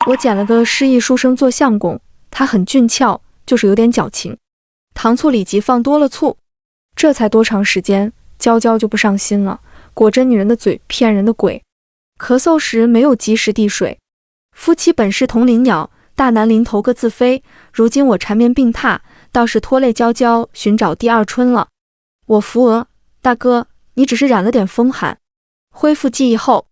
我捡了个失忆书生做相公，他很俊俏，就是有点矫情。糖醋里脊放多了醋，这才多长时间，娇娇就不上心了。果真女人的嘴骗人的鬼。咳嗽时没有及时递水。夫妻本是同林鸟，大难临头各自飞。如今我缠绵病榻，倒是拖累娇娇寻找第二春了。我扶额，大哥，你只是染了点风寒。恢复记忆后，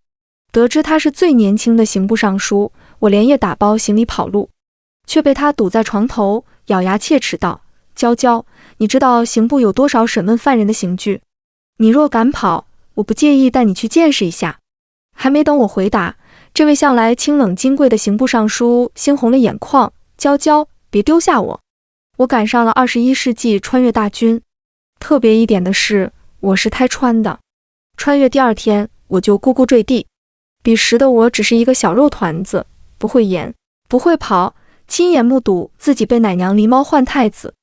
得知他是最年轻的刑部尚书，我连夜打包行李跑路，却被他堵在床头，咬牙切齿道：娇娇，你知道刑部有多少审问犯人的刑具？你若敢跑，我不介意带你去见识一下。还没等我回答，这位向来清冷金贵的刑部尚书猩红了眼眶：娇娇，别丢下我！我赶上了21世纪穿越大军。特别一点的是，我是胎穿的。穿越第二天，我就咕咕坠地。彼时的我只是一个小肉团子，不会演，不会跑，亲眼目睹自己被奶娘狸猫换太子，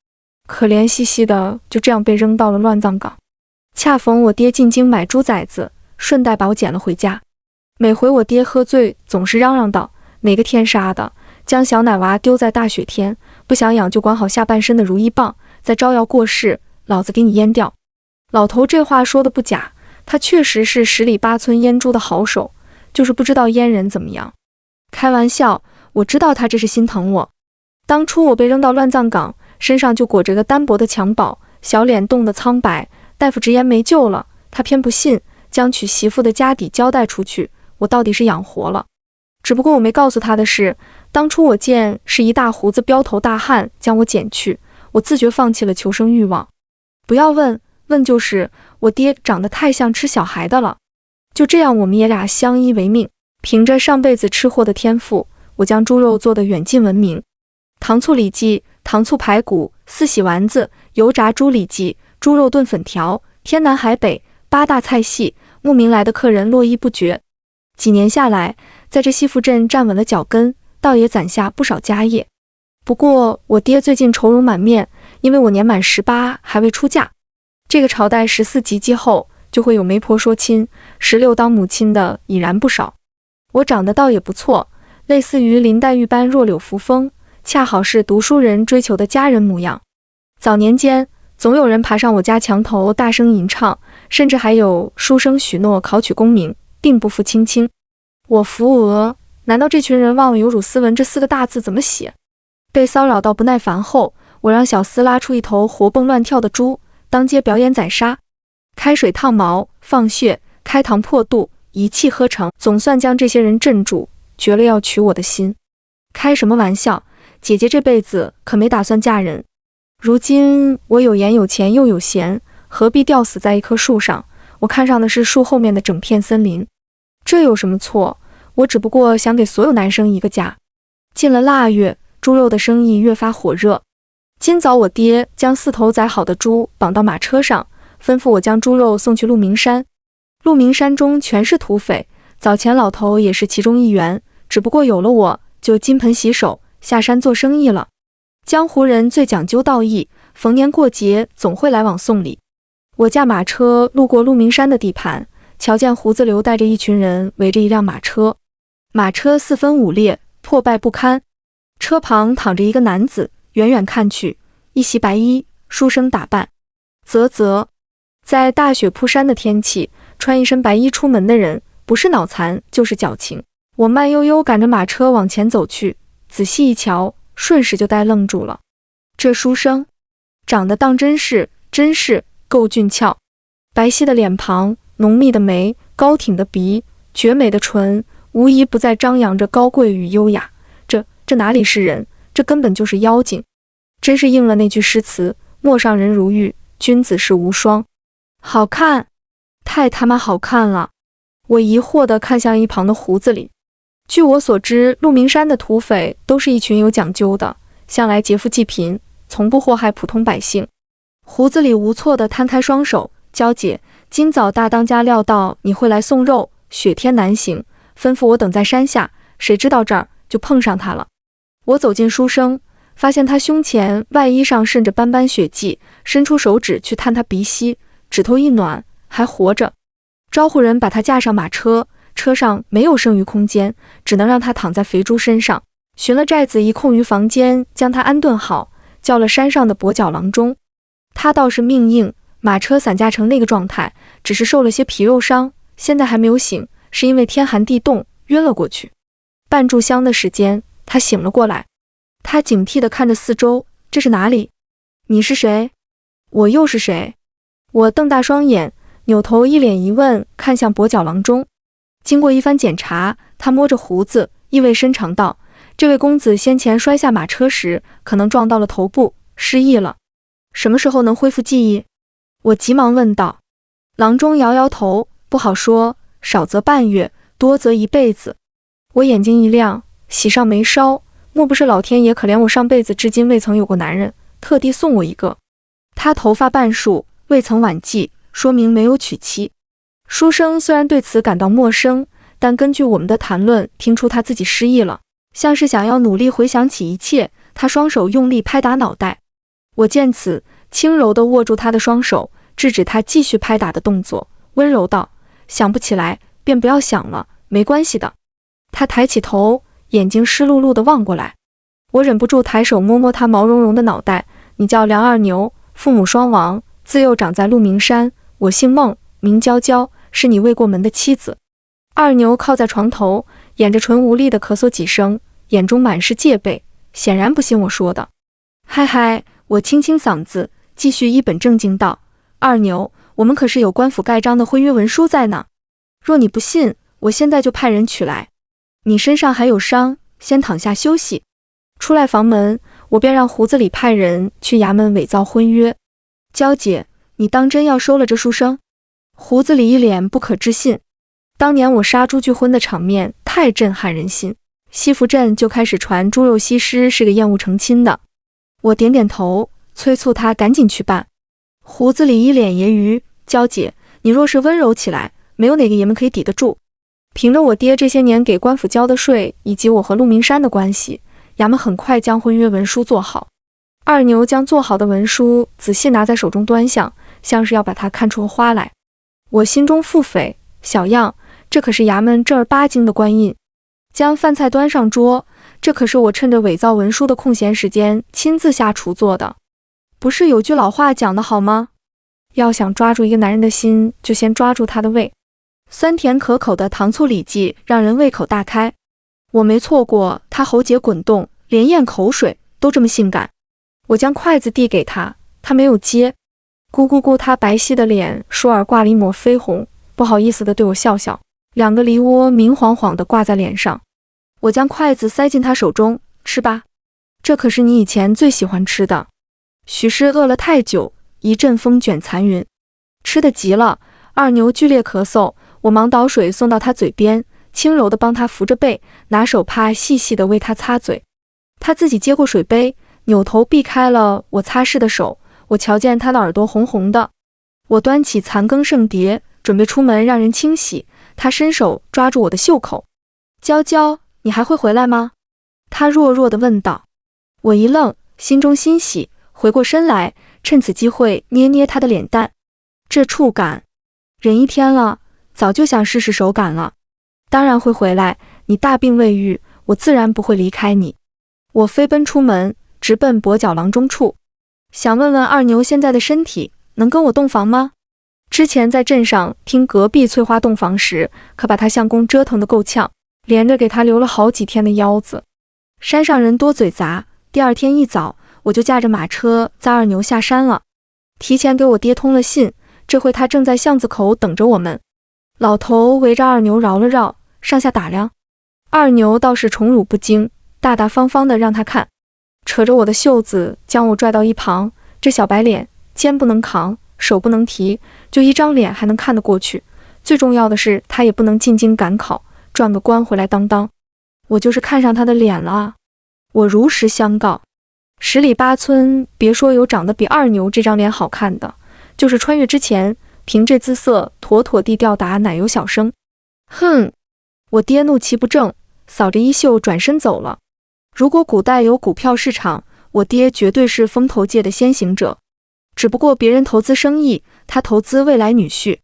可怜兮兮的就这样被扔到了乱葬岗。恰逢我爹进京买猪崽子，顺带把我捡了回家。每回我爹喝醉，总是嚷嚷道：哪个天杀的，将小奶娃丢在大雪天，不想养就管好下半身的如意棒，再招摇过市，老子给你阉掉。老头这话说的不假，他确实是10里8村阉猪的好手，就是不知道阉人怎么样。开玩笑，我知道他这是心疼我。当初我被扔到乱葬岗，身上就裹着个单薄的襁褓，小脸冻得苍白，大夫直言没救了，他偏不信，将娶媳妇的家底交代出去，我到底是养活了。只不过我没告诉他的是，当初我见是一大胡子标头大汉将我捡去，我自觉放弃了求生欲望。不要问，问就是我爹长得太像吃小孩的了。就这样，我们爷俩相依为命，凭着上辈子吃货的天赋，我将猪肉做得远近闻名。糖醋里脊、糖醋排骨、四喜丸子、油炸猪里脊、猪肉炖粉条，天南海北8大菜系，慕名来的客人络绎不绝。几年下来，在这西府镇站稳了脚跟，倒也攒下不少家业。不过我爹最近愁容满面，因为我年满18还未出嫁。这个朝代14及笄后，就会有媒婆说亲，16当母亲的已然不少。我长得倒也不错，类似于林黛玉般弱柳扶风，恰好是读书人追求的佳人模样。早年间，总有人爬上我家墙头大声吟唱，甚至还有书生许诺考取功名，并不负卿卿。我扶额，难道这群人忘了有辱斯文这4个大字怎么写？被骚扰到不耐烦后，我让小厮拉出一头活蹦乱跳的猪，当街表演宰杀，开水烫毛，放血，开膛破肚，一气呵成，总算将这些人镇住，绝了要娶我的心。开什么玩笑，姐姐这辈子可没打算嫁人。如今我有颜有钱又有闲，何必吊死在一棵树上？我看上的是树后面的整片森林，这有什么错？我只不过想给所有男生一个家。进了腊月，猪肉的生意越发火热。今早我爹将4头宰好的猪绑到马车上，吩咐我将猪肉送去鹿鸣山。鹿鸣山中全是土匪，早前老头也是其中一员，只不过有了我，就金盆洗手，下山做生意了。江湖人最讲究道义，逢年过节总会来往送礼。我驾马车路过鹿鸣山的地盘，瞧见胡子刘带着一群人围着一辆马车，马车4分5裂，破败不堪。车旁躺着一个男子，远远看去，一袭白衣，书生打扮。在大雪铺山的天气，穿一身白衣出门的人，不是脑残就是矫情。我慢悠悠赶着马车往前走去，仔细一瞧，瞬时就呆愣住了。这书生长得当真是够俊俏，白皙的脸庞，浓密的眉，高挺的鼻，绝美的唇，无疑不再张扬着高贵与优雅。这哪里是人，这根本就是妖精。真是应了那句诗词：陌上人如玉，君子是无双。好看，太他妈好看了！我疑惑地看向一旁的胡子里。据我所知，鹿鸣山的土匪都是一群有讲究的，向来劫富济贫，从不祸害普通百姓。胡子里无措地摊开双手：娇姐，今早大当家料到你会来送肉，雪天难行，吩咐我等在山下，谁知道这儿就碰上他了。我走进书生，发现他胸前外衣上渗着斑斑血迹，伸出手指去探他鼻息，指头一暖，还活着。招呼人把他架上马车，车上没有剩余空间，只能让他躺在肥猪身上。寻了寨子一空余房间，将他安顿好，叫了山上的跛脚郎中。他倒是命硬，马车散架成那个状态，只是受了些皮肉伤，现在还没有醒，是因为天寒地冻晕了过去。半炷香的时间，他醒了过来。他警惕地看着四周，这是哪里？你是谁？我又是谁？我瞪大双眼，扭头一脸疑问看向跛脚郎中。经过一番检查，他摸着胡子，意味深长道：这位公子先前摔下马车时，可能撞到了头部，失忆了。什么时候能恢复记忆？我急忙问道。郎中摇摇头，不好说，少则半月，多则一辈子。我眼睛一亮，喜上眉梢，莫不是老天爷可怜我上辈子至今未曾有过男人，特地送我一个？他头发半束，未曾晚祭，说明没有娶妻。书生虽然对此感到陌生，但根据我们的谈论，听出他自己失忆了，像是想要努力回想起一切。他双手用力拍打脑袋，我见此，轻柔地握住他的双手，制止他继续拍打的动作，温柔道：想不起来便不要想了，没关系的。他抬起头，眼睛湿漉漉地望过来。我忍不住抬手摸摸他毛茸茸的脑袋。你叫梁二牛，父母双亡，自幼长在鹿鸣山。我姓孟，名娇娇，是你未过门的妻子。二牛靠在床头，掩着唇无力地咳嗽几声，眼中满是戒备，显然不信我说的。嗨嗨，我清清嗓子，继续一本正经道：二牛，我们可是有官府盖章的婚约文书在呢。若你不信，我现在就派人取来。你身上还有伤，先躺下休息。出来房门，我便让胡子里派人去衙门伪造婚约。娇姐，你当真要收了这书生？胡子里一脸不可置信。当年我杀猪拒婚的场面太震撼人心，西福镇就开始传猪肉西施是个厌恶成亲的。我点点头，催促他赶紧去办。胡子里一脸揶揄：娇姐，你若是温柔起来，没有哪个爷们可以抵得住。凭着我爹这些年给官府交的税，以及我和鹿鸣山的关系，衙门很快将婚约文书做好。二牛将做好的文书仔细拿在手中端详，像是要把它看出个花来。我心中腹诽：小样，这可是衙门正儿八经的官印。将饭菜端上桌，这可是我趁着伪造文书的空闲时间亲自下厨做的。不是有句老话讲得好吗？要想抓住一个男人的心，就先抓住他的胃。酸甜可口的糖醋里脊让人胃口大开。我没错过，他喉结滚动，连咽口水都这么性感。我将筷子递给他，他没有接。咕咕咕，他白皙的脸倏尔挂了一抹绯红，不好意思地对我笑笑，两个梨窝明晃晃地挂在脸上。我将筷子塞进他手中，吃吧，这可是你以前最喜欢吃的。许是饿了太久，一阵风卷残云，吃得急了。二牛剧烈咳嗽，我忙倒水送到他嘴边，轻柔地帮他扶着背，拿手帕细细地为他擦嘴。他自己接过水杯，扭头避开了我擦拭的手。我瞧见他的耳朵红红的。我端起残羹剩碟，准备出门让人清洗，他伸手抓住我的袖口。娇娇，你还会回来吗？他弱弱地问道。我一愣，心中欣喜，回过身来，趁此机会捏捏他的脸蛋。这触感，忍一天了，早就想试试手感了。当然会回来，你大病未愈，我自然不会离开你。我飞奔出门，直奔跛脚郎中处，想问问二牛现在的身体，能跟我洞房吗？之前在镇上听隔壁翠花洞房时，可把他相公折腾得够呛，连着给他留了好几天的腰子。山上人多嘴杂，第二天一早，我就驾着马车载二牛下山了。提前给我爹通了信，这回他正在巷子口等着我们。老头围着二牛绕了绕，上下打量。二牛倒是宠辱不惊，大大方方的让他看，扯着我的袖子将我拽到一旁。这小白脸，肩不能扛，手不能提，就一张脸还能看得过去。最重要的是，他也不能进京赶考，赚个官回来当当。我就是看上他的脸了。我如实相告，十里八村，别说有长得比二牛这张脸好看的，就是穿越之前，凭这姿色，妥妥地吊打奶油小生。哼！我爹怒其不争，扫着衣袖转身走了。如果古代有股票市场，我爹绝对是风投界的先行者。只不过别人投资生意，他投资未来女婿。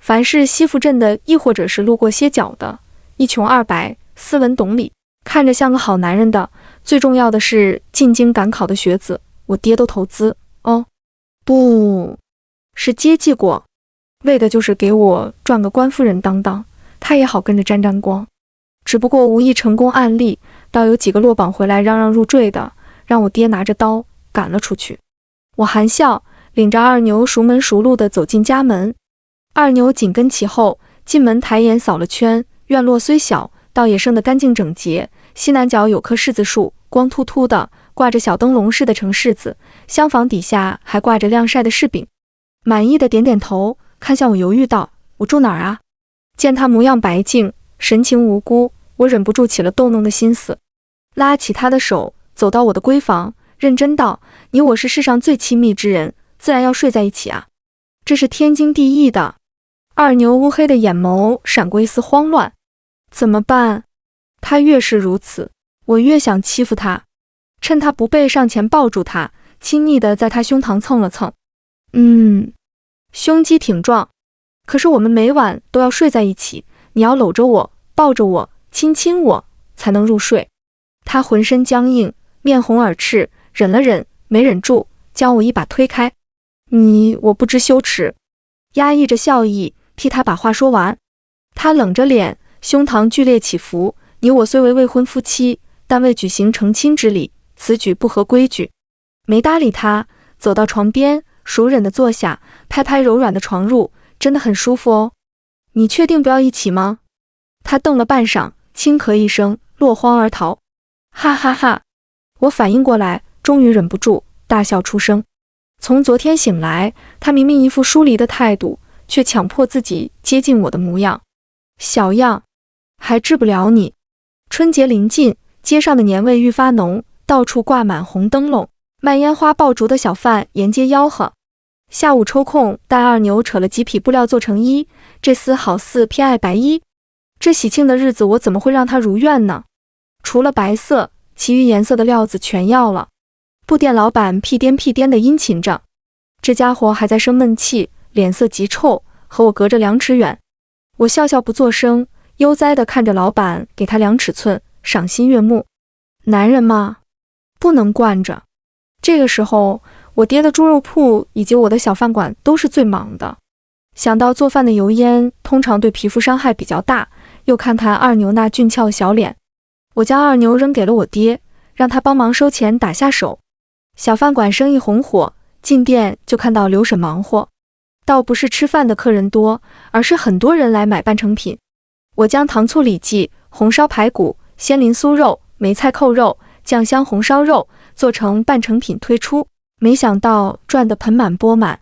凡是西府镇的，亦或者是路过歇脚的，一穷二白，斯文懂礼，看着像个好男人的，最重要的是进京赶考的学子，我爹都投资哦，不是接济过，为的就是给我赚个官夫人当当，他也好跟着沾沾光。只不过无意成功案例，倒有几个落榜回来嚷嚷入赘的，让我爹拿着刀赶了出去。我含笑领着二牛熟门熟路地走进家门，二牛紧跟其后，进门抬眼扫了圈，院落虽小，倒也生得干净整洁。西南角有棵柿子树，光秃秃的，挂着小灯笼似的成柿子，厢房底下还挂着晾晒的柿饼。满意的点点头，看向我犹豫道：“我住哪儿啊？”见他模样白净，神情无辜，我忍不住起了逗弄的心思，拉起他的手，走到我的闺房，认真道：“你我是世上最亲密之人，自然要睡在一起啊，这是天经地义的。”二牛乌黑的眼眸闪过一丝慌乱，怎么办？他越是如此，我越想欺负他。趁他不备，上前抱住他，亲昵地在他胸膛蹭了蹭。胸肌挺壮，可是我们每晚都要睡在一起，你要搂着我，抱着我，亲亲我，才能入睡。他浑身僵硬，面红耳赤，忍了忍，没忍住，将我一把推开。我不知羞耻，压抑着笑意，替他把话说完。他冷着脸，胸膛剧烈起伏。你我虽为未婚夫妻，但未举行成亲之礼，此举不合规矩。没搭理他，走到床边，熟忍地坐下，拍拍柔软的床褥，真的很舒服哦。你确定不要一起吗？他瞪了半晌，轻咳一声，落荒而逃。哈哈哈！我反应过来，终于忍不住大笑出声。从昨天醒来，他明明一副疏离的态度，却强迫自己接近我的模样。小样，还治不了你。春节临近，街上的年味愈发浓，到处挂满红灯笼，卖烟花爆竹的小贩沿街吆喝。下午抽空带二牛扯了几匹布料做成衣，这厮好似偏爱白衣。这喜庆的日子，我怎么会让他如愿呢？除了白色，其余颜色的料子全要了。布店老板屁颠屁颠地殷勤着，这家伙还在生闷气，脸色极臭，和我隔着2尺远。我笑笑不作声，悠哉地看着老板给他量尺寸，赏心悦目。男人嘛，不能惯着。这个时候，我爹的猪肉铺以及我的小饭馆都是最忙的。想到做饭的油烟通常对皮肤伤害比较大，又看看二牛那俊俏小脸，我将二牛扔给了我爹，让他帮忙收钱打下手。小饭馆生意红火，进店就看到刘婶忙活，倒不是吃饭的客人多，而是很多人来买半成品。我将糖醋里脊、红烧排骨、鲜鳞酥肉、梅菜扣肉、酱香红烧肉做成半成品推出，没想到赚得盆满钵满。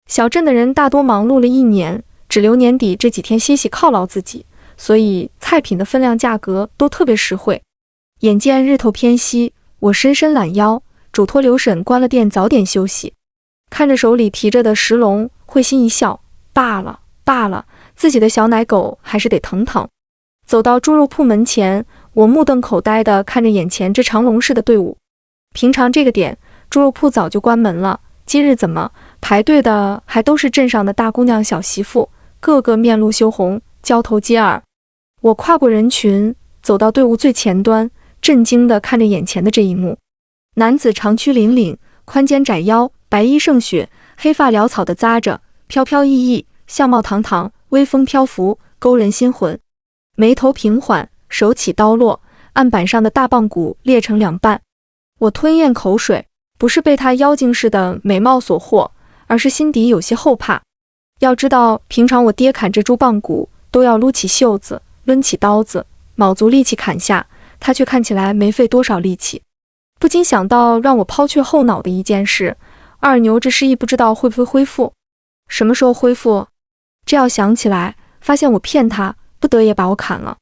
小镇的人大多忙碌了一年，只留年底这几天歇息犒劳自己，所以菜品的分量价格都特别实惠。眼见日头偏西，我伸伸懒腰，嘱托刘婶关了店早点休息。看着手里提着的石笼，会心一笑，罢了罢了，自己的小奶狗还是得疼疼。走到猪肉铺门前，我目瞪口呆地看着眼前这长龙式的队伍。平常这个点，猪肉铺早就关门了，今日怎么排队的还都是镇上的大姑娘小媳妇，个个面露羞红，交头接耳。我跨过人群，走到队伍最前端，震惊地看着眼前的这一幕。男子长躯凛凛，宽肩窄腰，白衣胜雪，黑发潦草地扎着，飘飘逸逸，相貌堂堂，威风漂浮，勾人心魂。眉头平缓，手起刀落，案板上的大棒骨裂成2半。我吞咽口水，不是被他妖精似的美貌所惑，而是心底有些后怕。要知道，平常我爹砍这猪棒骨都要撸起袖子，抡起刀子，卯足力气砍下，他却看起来没费多少力气。不禁想到让我抛却后脑的一件事，二牛这失忆不知道会不会恢复，什么时候恢复？这要想起来，发现我骗他，不得也把我砍了。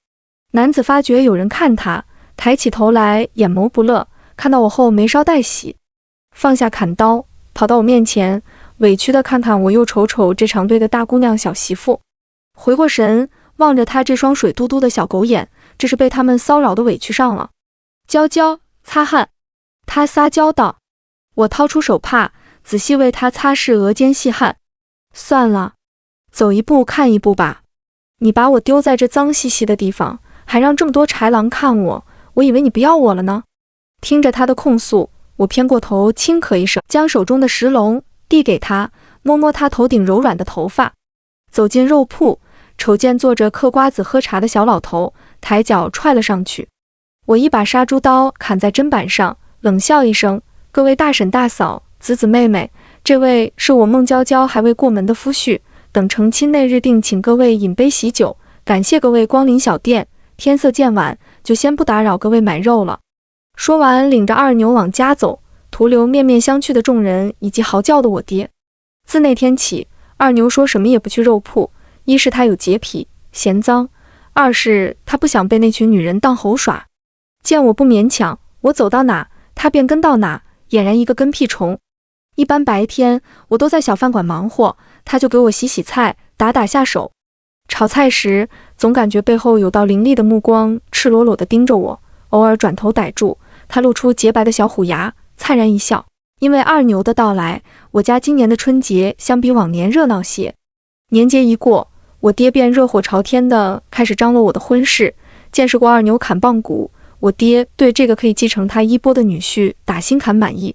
男子发觉有人看他，抬起头来，眼眸不乐，看到我后眉梢带喜，放下砍刀，跑到我面前，委屈地看看我，又瞅瞅这长队的大姑娘小媳妇。回过神，望着他这双水嘟嘟的小狗眼，这是被他们骚扰的委屈上了。娇娇，擦汗。他撒娇道。我掏出手帕，仔细为他擦拭额间细汗。算了，走一步看一步吧。你把我丢在这脏兮兮的地方，还让这么多豺狼看我，我以为你不要我了呢。听着他的控诉，我偏过头轻咳一声，将手中的石龙递给他，摸摸他头顶柔软的头发。走进肉铺，瞅见坐着嗑瓜子喝茶的小老头，抬脚踹了上去。我一把杀猪刀砍在砧板上，冷笑一声：各位大婶大嫂、姊姊妹妹，这位是我孟娇娇还未过门的夫婿，等成亲那日定请各位饮杯喜酒，感谢各位光临小店，天色渐晚，就先不打扰各位买肉了。说完，领着二牛往家走，徒留面面相觑的众人以及嚎叫的我爹。自那天起，二牛说什么也不去肉铺，一是他有洁癖，嫌脏；二是他不想被那群女人当猴耍。见我不勉强，我走到哪，他便跟到哪，俨然一个跟屁虫。一般白天我都在小饭馆忙活，他就给我洗洗菜，打下手。炒菜时，总感觉背后有道凌厉的目光赤裸裸地盯着我，偶尔转头逮住，他露出洁白的小虎牙，灿然一笑。因为二牛的到来，我家今年的春节相比往年热闹些。年节一过，我爹便热火朝天地开始张罗我的婚事。见识过二牛砍棒骨，我爹对这个可以继承他衣钵的女婿打心坎满意。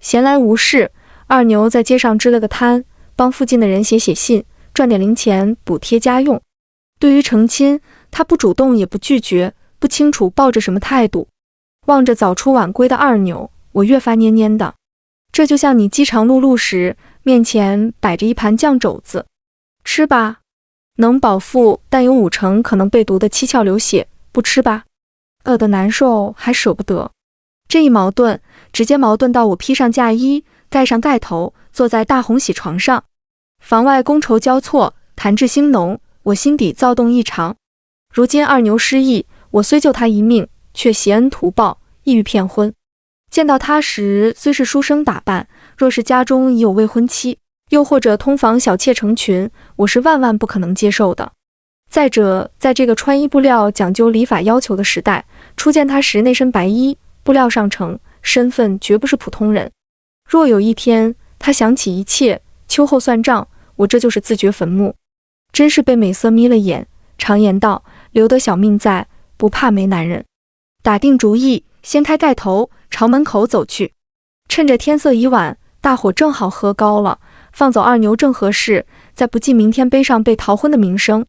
闲来无事，二牛在街上支了个摊，帮附近的人写信，赚点零钱补贴家用。对于成亲，他不主动也不拒绝，不清楚抱着什么态度。望着早出晚归的二牛，我越发蔫蔫的。这就像你饥肠辘辘时，面前摆着一盘酱肘子，吃吧，能饱腹，但有50%可能被毒得七窍流血；不吃吧，饿得难受还舍不得。这一矛盾，直接矛盾到我披上嫁衣，盖上盖头，坐在大红喜床上。房外觥筹交错，谈至兴浓，我心底躁动异常。如今二牛失忆，我虽救他一命，却挟恩图报，意欲骗婚。见到他时，虽是书生打扮，若是家中已有未婚妻，又或者通房小妾成群，我是万万不可能接受的。再者，在这个穿衣布料讲究礼法要求的时代，初见他时那身白衣，布料上乘，身份绝不是普通人。若有一天他想起一切，秋后算账，我这就是自掘坟墓。真是被美色眯了眼。常言道，留得小命在，不怕没男人。打定主意，掀开盖头，朝门口走去。趁着天色已晚，大伙正好喝高了，放走二牛正合适，再不计明天背上被逃婚的名声。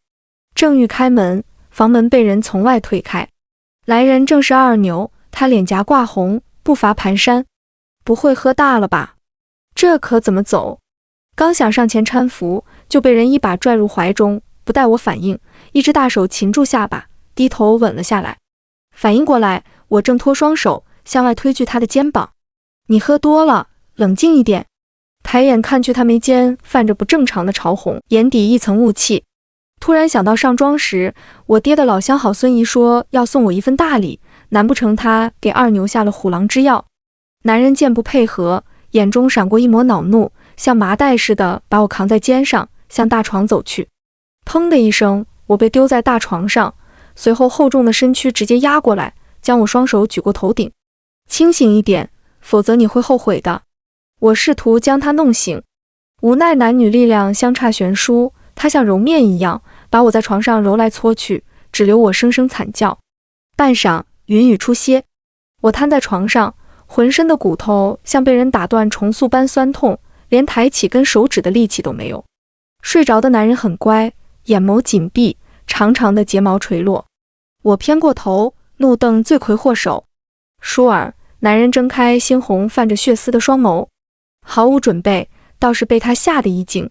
正欲开门，房门被人从外推开。来人正是二牛，他脸颊挂红，步伐蹒跚。不会喝大了吧？这可怎么走？刚想上前搀扶，就被人一把拽入怀中，不待我反应，一只大手擒住下巴，低头吻了下来。反应过来，我正托双手向外推拒他的肩膀。你喝多了，冷静一点。抬眼看去，他眉间泛着不正常的潮红，眼底一层雾气。突然想到上庄时，我爹的老相好孙姨说要送我一份大礼，难不成他给二牛下了虎狼之药？男人见不配合，眼中闪过一抹恼怒，像麻袋似的把我扛在肩上，向大床走去。砰的一声，我被丢在大床上，随后厚重的身躯直接压过来，将我双手举过头顶。清醒一点，否则你会后悔的。我试图将他弄醒，无奈男女力量相差悬殊，他像揉面一样把我在床上揉来搓去，只留我声声惨叫。半晌，云雨初歇，我瘫在床上，浑身的骨头像被人打断重塑般酸痛，连抬起根手指的力气都没有。睡着的男人很乖，眼眸紧闭，长长的睫毛垂落。我偏过头，怒瞪罪魁祸首。舒儿，男人睁开猩红泛着血丝的双眸，毫无准备，倒是被他吓得一惊。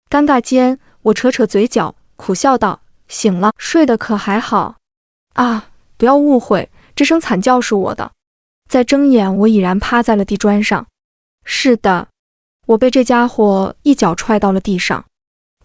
尴尬间，我扯扯嘴角，苦笑道：醒了，睡得可还好？啊，不要误会，这声惨叫是我的。再睁眼，我已然趴在了地砖上。是的，我被这家伙一脚踹到了地上。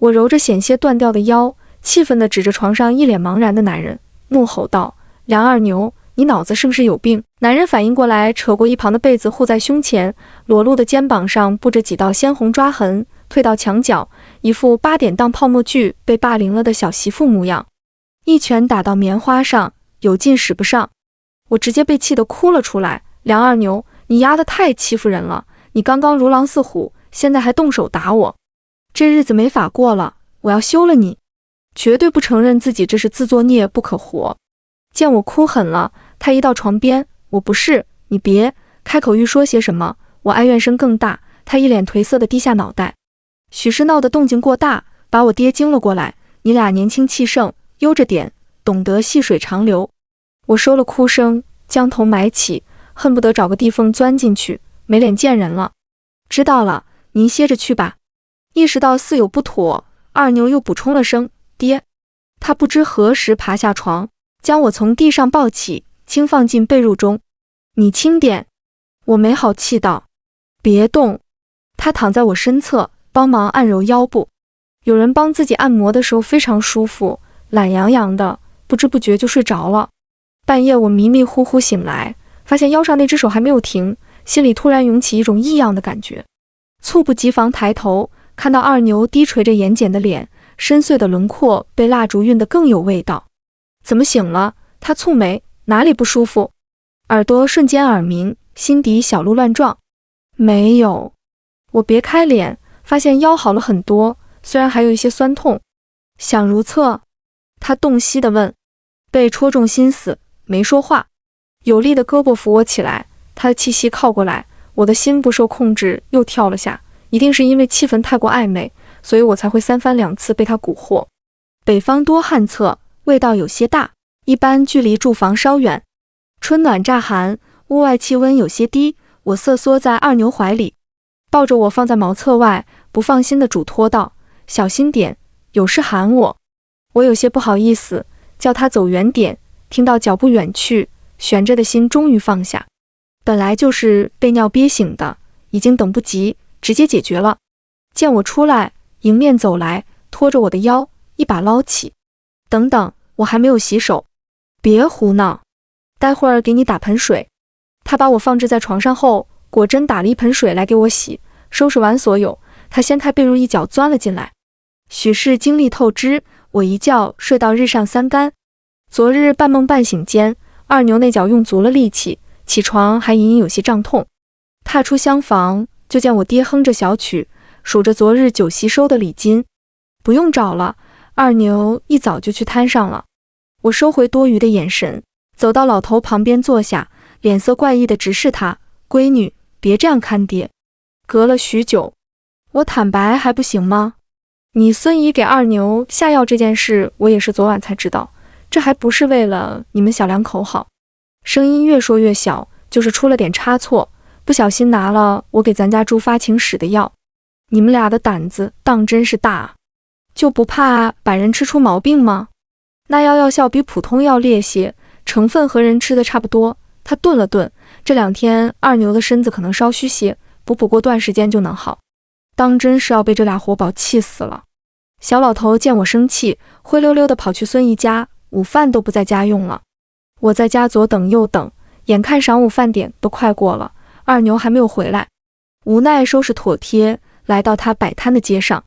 我揉着险些断掉的腰，气愤地指着床上一脸茫然的男人，怒吼道：梁二牛，你脑子是不是有病？男人反应过来，扯过一旁的被子护在胸前，裸露的肩膀上布着几道鲜红抓痕，退到墙角，一副8点档泡沫剧被霸凌了的小媳妇模样。一拳打到棉花上，有劲使不上。我直接被气得哭了出来。梁二牛，你丫的太欺负人了！你刚刚如狼似虎，现在还动手打我，这日子没法过了。我要休了你，绝对不承认自己这是自作孽不可活。见我哭狠了，他一到床边，我不是，你别，开口欲说些什么，我哀怨声更大，他一脸颓色地低下脑袋。许是闹得动静过大，把我爹惊了过来，你俩年轻气盛，悠着点，懂得细水长流。我收了哭声，将头埋起，恨不得找个地缝钻进去，没脸见人了。知道了，您歇着去吧。意识到似有不妥，二牛又补充了声爹。他不知何时爬下床，将我从地上抱起，轻放进被褥中。你轻点。我没好气道。别动。他躺在我身侧，帮忙按揉腰部。有人帮自己按摩的时候非常舒服，懒洋洋的，不知不觉就睡着了。半夜我迷迷糊糊醒来，发现腰上那只手还没有停，心里突然涌起一种异样的感觉。猝不及防抬头，看到二牛低垂着眼睑的脸，深邃的轮廓被蜡烛晕得更有味道。怎么醒了？他蹙眉，哪里不舒服？耳朵瞬间耳鸣，心底小鹿乱撞。没有。我别开脸，发现腰好了很多，虽然还有一些酸痛。想如厕？他洞悉地问。被戳中心思，没说话。有力的胳膊扶我起来，他的气息靠过来，我的心不受控制又跳了下，一定是因为气氛太过暧昧，所以我才会三番两次被他蛊惑。北方多旱厕，味道有些大，一般距离住房稍远。春暖乍寒，屋外气温有些低，我瑟缩在二牛怀里，抱着我放在茅厕外，不放心地嘱托道：小心点，有事喊我。我有些不好意思，叫他走远点，听到脚步远去，悬着的心终于放下。本来就是被尿憋醒的，已经等不及，直接解决了。见我出来，迎面走来，拖着我的腰，一把捞起。等等，我还没有洗手。别胡闹，待会儿给你打盆水。他把我放置在床上后，果真打了一盆水来给我洗。收拾完所有，他掀开被褥一脚钻了进来。许是精力透支，我一觉睡到日上三竿。昨日半梦半醒间，二牛那脚用足了力气，起床还隐隐有些胀痛。踏出厢房，就见我爹哼着小曲，数着昨日酒席收的礼金。不用找了，二牛一早就去摊上了。我收回多余的眼神，走到老头旁边坐下，脸色怪异地直视他：闺女，别这样看爹。隔了许久，我坦白还不行吗？你孙姨给二牛下药这件事，我也是昨晚才知道，这还不是为了你们小两口好。声音越说越小，就是出了点差错，不小心拿了我给咱家猪发情使的药。你们俩的胆子当真是大啊，就不怕把人吃出毛病吗？那药效比普通药烈些，成分和人吃的差不多。他顿了顿，这2天二牛的身子可能稍虚些，补过段时间就能好。当真是要被这俩活宝气死了。小老头见我生气，灰溜溜地跑去孙姨家，午饭都不在家用了。我在家左等右等，眼看晌午饭点都快过了，二牛还没有回来。无奈收拾妥帖，来到他摆摊的街上。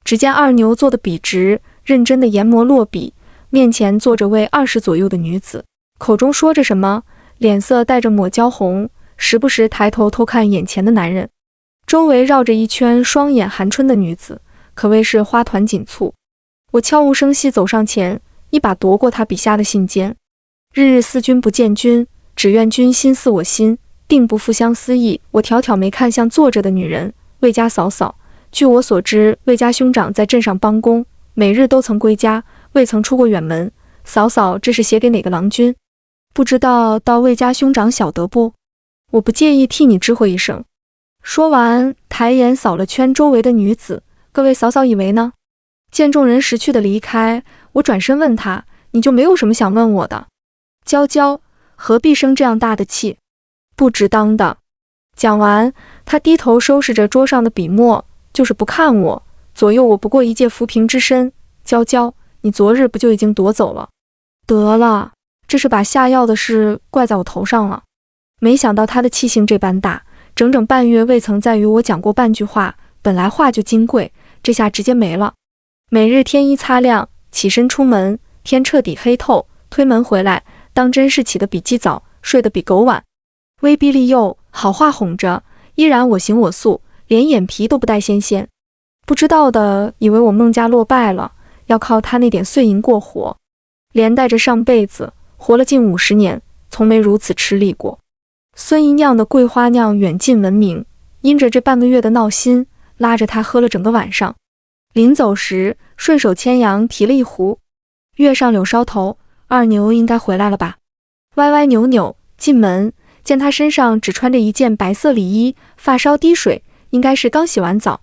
只见二牛坐得笔直，认真地研磨落笔，面前坐着位20左右的女子，口中说着什么，脸色带着抹焦红，时不时抬头偷看眼前的男人。周围绕着一圈双眼含春的女子，可谓是花团锦簇。我悄无声息走上前，一把夺过他笔下的信笺。日日思君不见君，只愿君心似我心，定不负相思意。我挑挑眉看向坐着的女人，魏家嫂嫂。据我所知，魏家兄长在镇上帮工，每日都曾归家，未曾出过远门。嫂嫂这是写给哪个郎君？不知道到魏家兄长晓得不？我不介意替你知会一声。说完，抬眼扫了圈周围的女子，各位嫂嫂以为呢？见众人识趣的离开，我转身问他：你就没有什么想问我的？娇娇，何必生这样大的气？不值当的。讲完，他低头收拾着桌上的笔墨，就是不看我，左右我不过一介浮萍之身。娇娇，你昨日不就已经夺走了？得了，这是把下药的事怪在我头上了。没想到他的气性这般大，整整半月未曾再与我讲过半句话，本来话就金贵，这下直接没了。每日天一擦亮，起身出门，天彻底黑透，推门回来，当真是起得比鸡早，睡得比狗晚。威逼利诱，好话哄着，依然我行我素，连眼皮都不带纤纤。不知道的以为我孟家落败了，要靠他那点碎银过活，连带着上辈子活了近50年，从没如此吃力过。孙姨酿的桂花酿远近闻名，因着这半个月的闹心，拉着他喝了整个晚上。临走时，顺手牵羊提了一壶。月上柳梢头，二牛应该回来了吧？歪歪扭扭进门，见他身上只穿着一件白色里衣，发梢滴水，应该是刚洗完澡。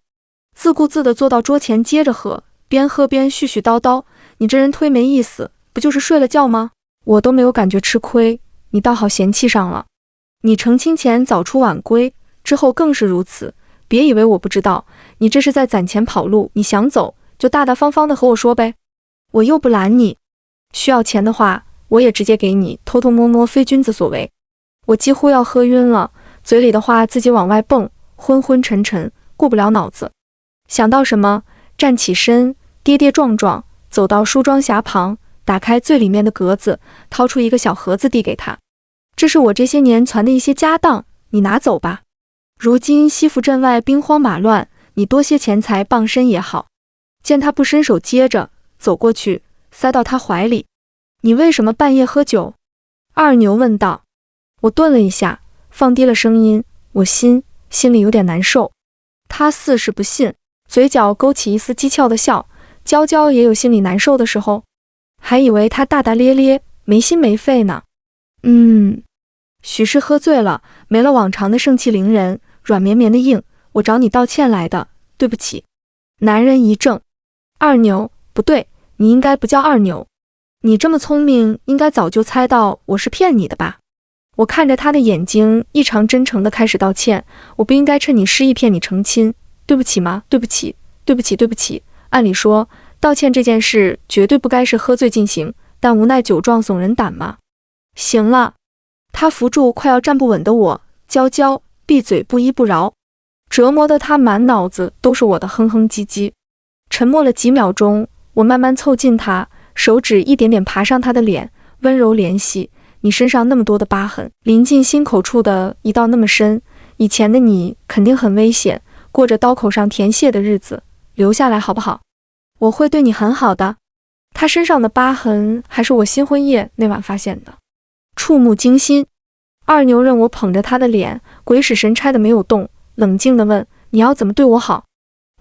自顾自地坐到桌前接着喝，边喝边絮絮叨叨：“你这人忒没意思，不就是睡了觉吗？我都没有感觉吃亏，你倒好嫌弃上了。你成亲前早出晚归，之后更是如此。别以为我不知道，你这是在攒钱跑路，你想走就大大方方地和我说呗，我又不拦你。需要钱的话，我也直接给你，偷偷摸摸非君子所为。”我几乎要喝晕了，嘴里的话自己往外蹦，昏昏沉沉，过不了脑子。想到什么，站起身，跌跌撞撞走到梳妆匣旁，打开最里面的格子，掏出一个小盒子递给他。这是我这些年攒的一些家当，你拿走吧。如今西府镇外兵荒马乱，你多些钱财傍身也好。见他不伸手接着，走过去，塞到他怀里。你为什么半夜喝酒？二牛问道。我顿了一下，放低了声音，我心里有点难受。他似是不信，嘴角勾起一丝讥诮的笑。娇娇也有心里难受的时候，还以为他大大咧咧，没心没肺呢。许是喝醉了，没了往常的盛气凌人，软绵绵的硬。我找你道歉来的，对不起。男人一怔，二牛，不对，你应该不叫二牛。你这么聪明，应该早就猜到我是骗你的吧？我看着他的眼睛，异常真诚地开始道歉。我不应该趁你失忆骗你成亲，对不起吗？对不起，对不起，对不起。按理说，道歉这件事绝对不该是喝醉进行，但无奈酒壮怂人胆嘛。行了。他扶住快要站不稳的我，娇娇闭嘴不依不饶，折磨得他满脑子都是我的哼哼唧唧。沉默了几秒钟，我慢慢凑近他，手指一点点爬上他的脸，温柔怜惜。你身上那么多的疤痕，临近心口处的一道那么深，以前的你肯定很危险，过着刀口上舔血的日子，留下来好不好？我会对你很好的。他身上的疤痕还是我新婚夜那晚发现的，触目惊心。二牛任我捧着他的脸，鬼使神差的没有动，冷静地问：你要怎么对我好？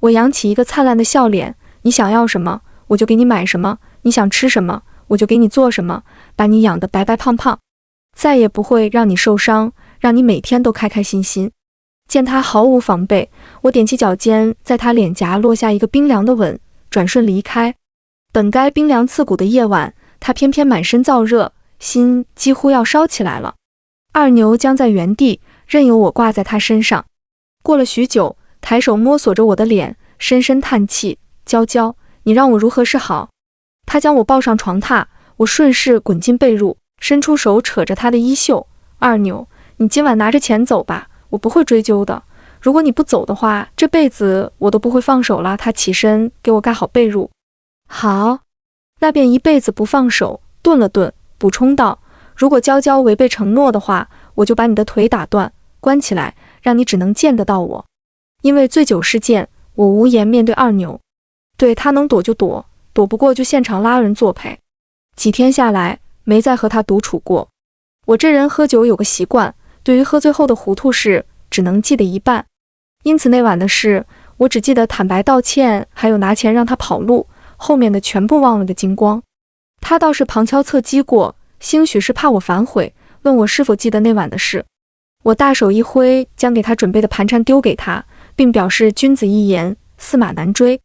我扬起一个灿烂的笑脸：你想要什么，我就给你买什么；你想吃什么，我就给你做什么，把你养得白白胖胖，再也不会让你受伤，让你每天都开开心心。见他毫无防备，我踮起脚尖，在他脸颊落下一个冰凉的吻，转瞬离开。本该冰凉刺骨的夜晚，他偏偏满身燥热，心几乎要烧起来了。二牛僵在原地，任由我挂在他身上。过了许久，抬手摸索着我的脸，深深叹气：娇娇，你让我如何是好？他将我抱上床榻，我顺势滚进被褥，伸出手扯着他的衣袖：二牛，你今晚拿着钱走吧，我不会追究的。如果你不走的话，这辈子我都不会放手了。他起身给我盖好被褥。好，那便一辈子不放手。顿了顿，补充道：如果娇娇违背承诺的话，我就把你的腿打断，关起来，让你只能见得到我。因为醉酒事件，我无颜面对二牛。对他能躲就躲，躲不过就现场拉人作陪。几天下来，没再和他独处过。我这人喝酒有个习惯，对于喝醉后的糊涂事，只能记得一半。因此那晚的事，我只记得坦白道歉，还有拿钱让他跑路，后面的全部忘了个精光。他倒是旁敲侧击过，兴许是怕我反悔，问我是否记得那晚的事。我大手一挥，将给他准备的盘缠丢给他，并表示君子一言，驷马难追。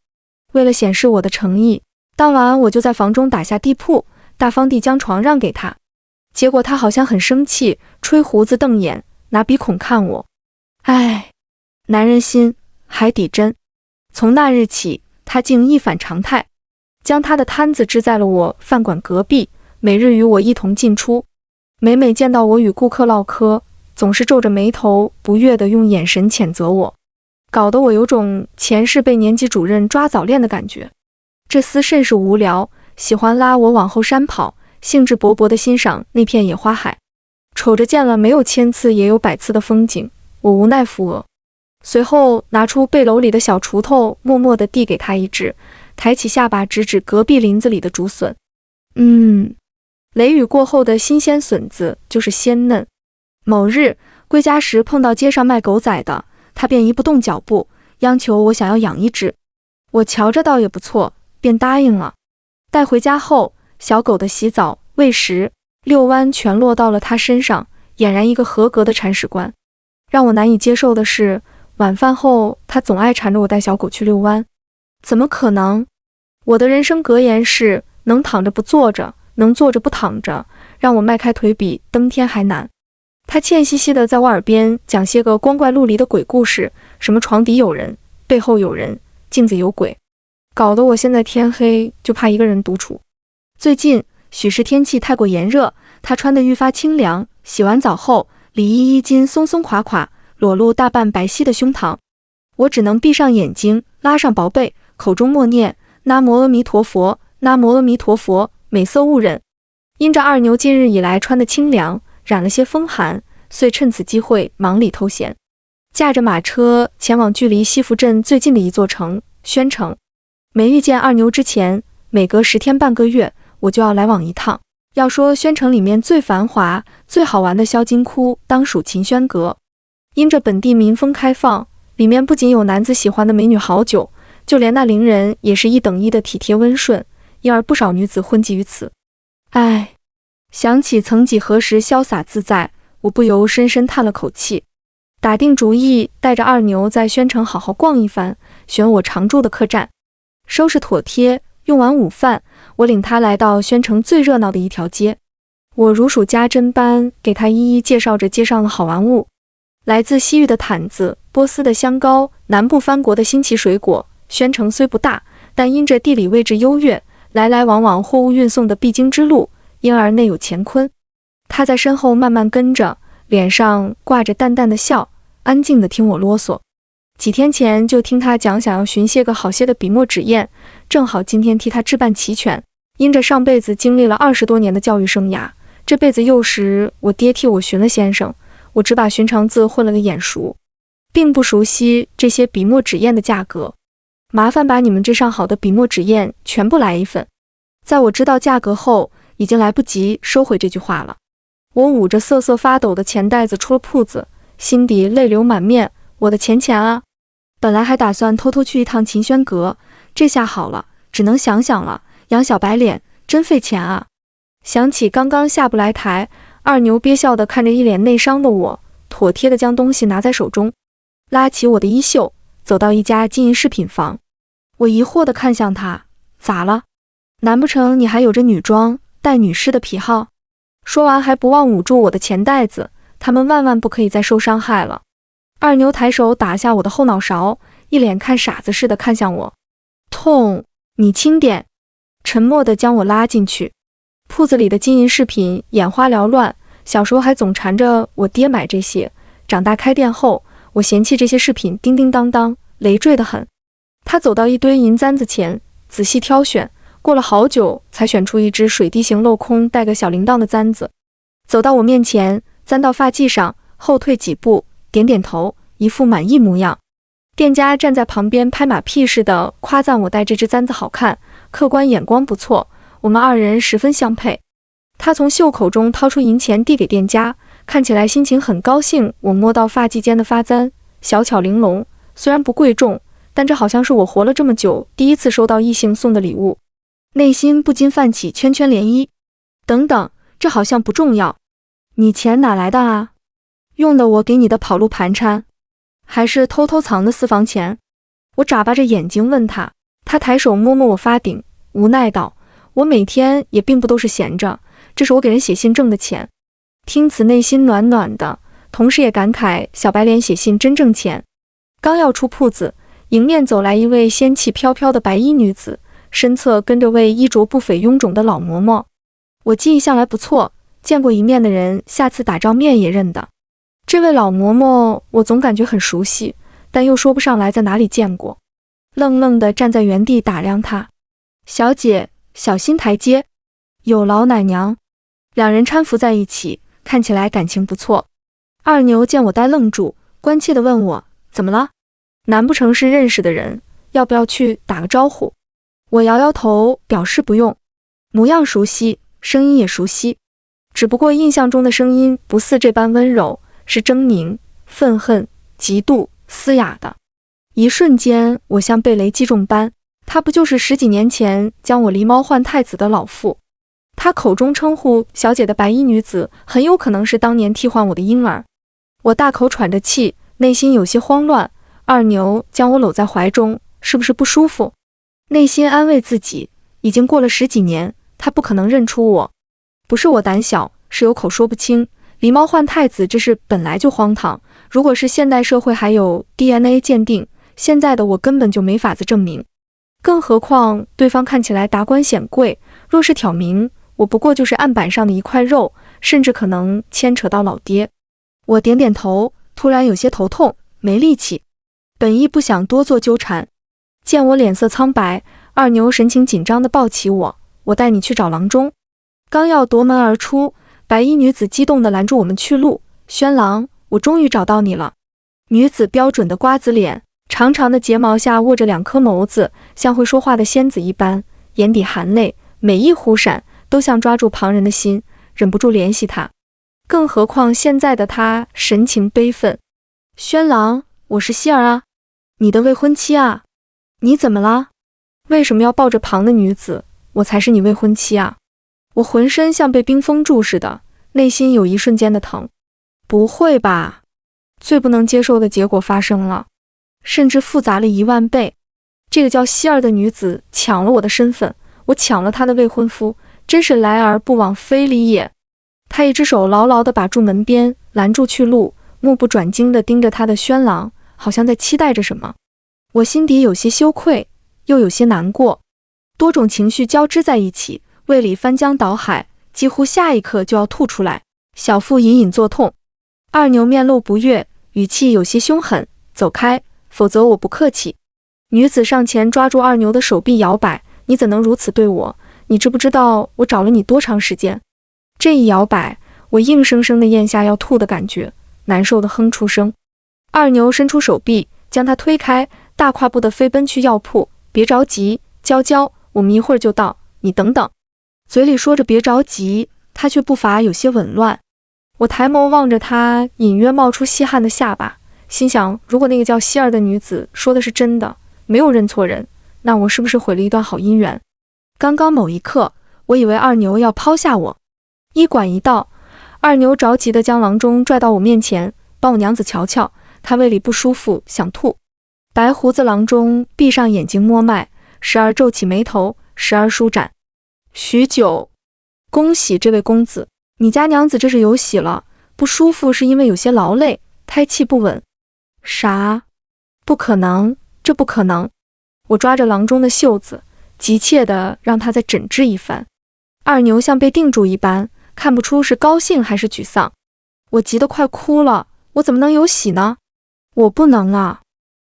为了显示我的诚意，当晚我就在房中打下地铺，大方地将床让给他。结果他好像很生气，吹胡子瞪眼，拿鼻孔看我。唉，男人心，海底针。从那日起，他竟一反常态，将他的摊子支在了我饭馆隔壁，每日与我一同进出。每每见到我与顾客唠嗑，总是皱着眉头，不悦地用眼神谴责我，搞得我有种前世被年级主任抓早恋的感觉。这厮甚是无聊，喜欢拉我往后山跑，兴致勃勃地欣赏那片野花海，瞅着见了没有千次也有百次的风景，我无奈扶额。随后拿出背篓里的小锄头，默默地递给他一只，抬起下巴指指隔壁林子里的竹笋。雷雨过后的新鲜笋子就是鲜嫩。某日归家时碰到街上卖狗仔的，他便移不动脚步，央求我想要养一只。我瞧着倒也不错，便答应了。带回家后，小狗的洗澡、喂食、遛弯全落到了他身上，俨然一个合格的铲屎官。让我难以接受的是，晚饭后他总爱缠着我带小狗去遛弯。怎么可能？我的人生格言是能躺着不坐着，能坐着不躺着，让我迈开腿比登天还难。他欠兮兮地在我耳边讲些个光怪陆离的鬼故事，什么床底有人，背后有人，镜子有鬼，搞得我现在天黑就怕一个人独处。最近许是天气太过炎热，他穿得愈发清凉，洗完澡后里衣衣襟松松垮垮，裸露大半白皙的胸膛。我只能闭上眼睛，拉上薄被，口中默念南无阿弥陀佛，南无阿弥陀佛，美色误人。因着二牛近日以来穿得清凉，染了些风寒，遂趁此机会忙里偷闲，驾着马车前往距离西福镇最近的一座城宣城。没遇见二牛之前，每隔10天半个月我就要来往一趟。要说宣城里面最繁华最好玩的销金窟，当属秦轩阁。因着本地民风开放，里面不仅有男子喜欢的美女好酒，就连那伶人也是一等一的体贴温顺，因而不少女子混迹于此。唉，想起曾几何时潇洒自在，我不由深深叹了口气，打定主意带着二牛在宣城好好逛一番，选我常住的客栈。收拾妥帖，用完午饭，我领他来到宣城最热闹的一条街。我如数家珍般给他一一介绍着街上的好玩物，来自西域的毯子，波斯的香膏，南部藩国的新奇水果。宣城虽不大，但因着地理位置优越，来来往往货物运送的必经之路，因而内有乾坤。他在身后慢慢跟着，脸上挂着淡淡的笑，安静地听我啰嗦。几天前就听他讲想要寻些个好些的笔墨纸砚，正好今天替他置办齐全。因着上辈子经历了20多年的教育生涯，这辈子幼时我爹替我寻了先生，我只把寻常字混了个眼熟，并不熟悉这些笔墨纸砚的价格。麻烦把你们这上好的笔墨纸砚全部来一份。在我知道价格后，已经来不及收回这句话了。我捂着瑟瑟发抖的钱袋子出了铺子，心底泪流满面。我的钱啊！本来还打算偷偷去一趟秦轩阁，这下好了，只能想想了。养小白脸真费钱啊！想起刚刚下不来台，二牛憋笑地看着一脸内伤的我，妥帖地将东西拿在手中，拉起我的衣袖，走到一家金银饰品房。我疑惑地看向他，咋了？难不成你还有着女装带女士的癖好？说完还不忘捂住我的钱袋子，他们万万不可以再受伤害了。二牛抬手打下我的后脑勺，一脸看傻子似的看向我，痛，你轻点。沉默地将我拉进去。铺子里的金银饰品眼花缭乱，小时候还总缠着我爹买这些，长大开店后，我嫌弃这些饰品叮叮当当，累赘得很。他走到一堆银簪子前，仔细挑选，过了好久才选出一只水滴形镂空带个小铃铛的簪子，走到我面前，簪到发髻上，后退几步，点点头，一副满意模样。店家站在旁边拍马屁似的夸赞我戴这只簪子好看，客观眼光不错，我们二人十分相配。他从袖口中掏出银钱递给店家，看起来心情很高兴。我摸到发髻间的发簪，小巧玲珑，虽然不贵重，但这好像是我活了这么久第一次收到异性送的礼物，内心不禁泛起圈圈涟漪。等等，这好像不重要，你钱哪来的啊？用的我给你的跑路盘缠，还是偷偷藏的私房钱？我眨巴着眼睛问他，他抬手摸摸我发顶，无奈道，我每天也并不都是闲着，这是我给人写信挣的钱。听此内心暖暖的，同时也感慨小白脸写信真挣钱。刚要出铺子，迎面走来一位仙气飘飘的白衣女子，身侧跟着位衣着不菲臃肿的老嬷嬷。我记忆向来不错，见过一面的人下次打照面也认得。这位老嬷嬷我总感觉很熟悉，但又说不上来在哪里见过，愣愣地站在原地打量她。小姐，小心台阶，有劳奶娘。两人搀扶在一起，看起来感情不错。二牛见我呆愣住，关切地问我，怎么了？难不成是认识的人？要不要去打个招呼？我摇摇头，表示不用。模样熟悉，声音也熟悉，只不过印象中的声音不似这般温柔，是狰狞、愤恨、嫉妒、嘶哑的。一瞬间，我像被雷击中般，他不就是10几年前将我狸猫换太子的老妇？他口中称呼小姐的白衣女子，很有可能是当年替换我的婴儿。我大口喘着气，内心有些慌乱。二牛将我搂在怀中，是不是不舒服？内心安慰自己，已经过了10几年，他不可能认出我。不是我胆小，是有口说不清。狸猫换太子这事本来就荒唐，如果是现代社会还有 DNA 鉴定，现在的我根本就没法子证明。更何况对方看起来达官显贵，若是挑明，我不过就是案板上的一块肉，甚至可能牵扯到老爹。我点点头，突然有些头痛，没力气。本意不想多做纠缠，见我脸色苍白，二牛神情紧张地抱起我，我带你去找郎中。刚要夺门而出，白衣女子激动地拦住我们去路。轩郎，我终于找到你了。女子标准的瓜子脸，长长的睫毛下握着2颗眸子，像会说话的仙子一般，眼底含泪，每一忽闪都像抓住旁人的心，忍不住怜惜她。更何况现在的她神情悲愤。轩郎，我是希儿啊，你的未婚妻啊。你怎么了？为什么要抱着旁的女子？我才是你未婚妻啊。我浑身像被冰封住似的，内心有一瞬间的疼。不会吧？最不能接受的结果发生了，甚至复杂了1万倍。这个叫希儿的女子抢了我的身份，我抢了她的未婚夫，真是来而不往非礼也。她一只手牢牢地把住门边，拦住去路，目不转睛地盯着她的轩郎，好像在期待着什么。我心底有些羞愧，又有些难过，多种情绪交织在一起，胃里翻江倒海，几乎下一刻就要吐出来，小腹隐隐作痛。二牛面露不悦，语气有些凶狠，走开，否则我不客气。女子上前抓住二牛的手臂摇摆，你怎能如此对我？你知不知道我找了你多长时间？这一摇摆，我硬生生地咽下要吐的感觉，难受的哼出声。二牛伸出手臂，将他推开，大跨步地飞奔去药铺。别着急，娇娇，我们一会儿就到，你等等。嘴里说着别着急，他却步伐有些紊乱。我抬眸望着他隐约冒出细汗的下巴，心想，如果那个叫希儿的女子说的是真的，没有认错人，那我是不是毁了一段好姻缘？刚刚某一刻，我以为二牛要抛下我。医馆一到，二牛着急地将郎中拽到我面前，帮我娘子瞧瞧，她胃里不舒服，想吐。白胡子郎中闭上眼睛摸脉，时而皱起眉头，时而舒展。许久，恭喜这位公子，你家娘子这是有喜了，不舒服是因为有些劳累，胎气不稳。啥？不可能，这不可能！我抓着郎中的袖子，急切地让他再诊治一番。二牛像被定住一般，看不出是高兴还是沮丧。我急得快哭了，我怎么能有喜呢？我不能啊！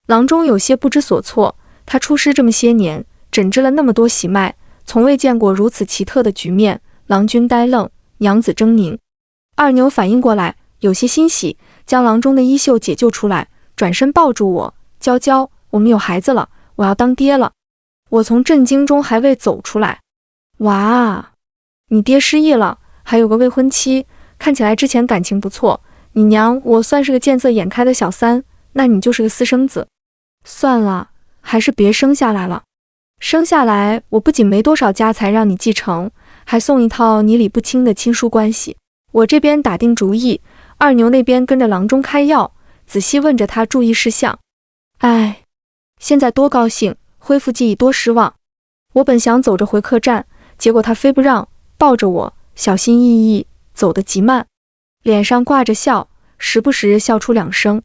郎中有些不知所措，他出师这么些年，诊治了那么多喜脉，从未见过如此奇特的局面。郎君呆愣，娘子狰狞。二牛反应过来，有些欣喜，将郎中的衣袖解救出来，转身抱住我，娇娇，我们有孩子了，我要当爹了。我从震惊中还未走出来。哇，你爹失忆了，还有个未婚妻，看起来之前感情不错。你娘我算是个见色眼开的小三，那你就是个私生子。算了，还是别生下来了。生下来，我不仅没多少家财让你继承，还送一套你理不清的亲疏关系。我这边打定主意，二牛那边跟着郎中开药，仔细问着他注意事项。哎，现在多高兴，恢复记忆多失望。我本想走着回客栈，结果他非不让，抱着我，小心翼翼，走得极慢，脸上挂着笑，时不时笑出2声。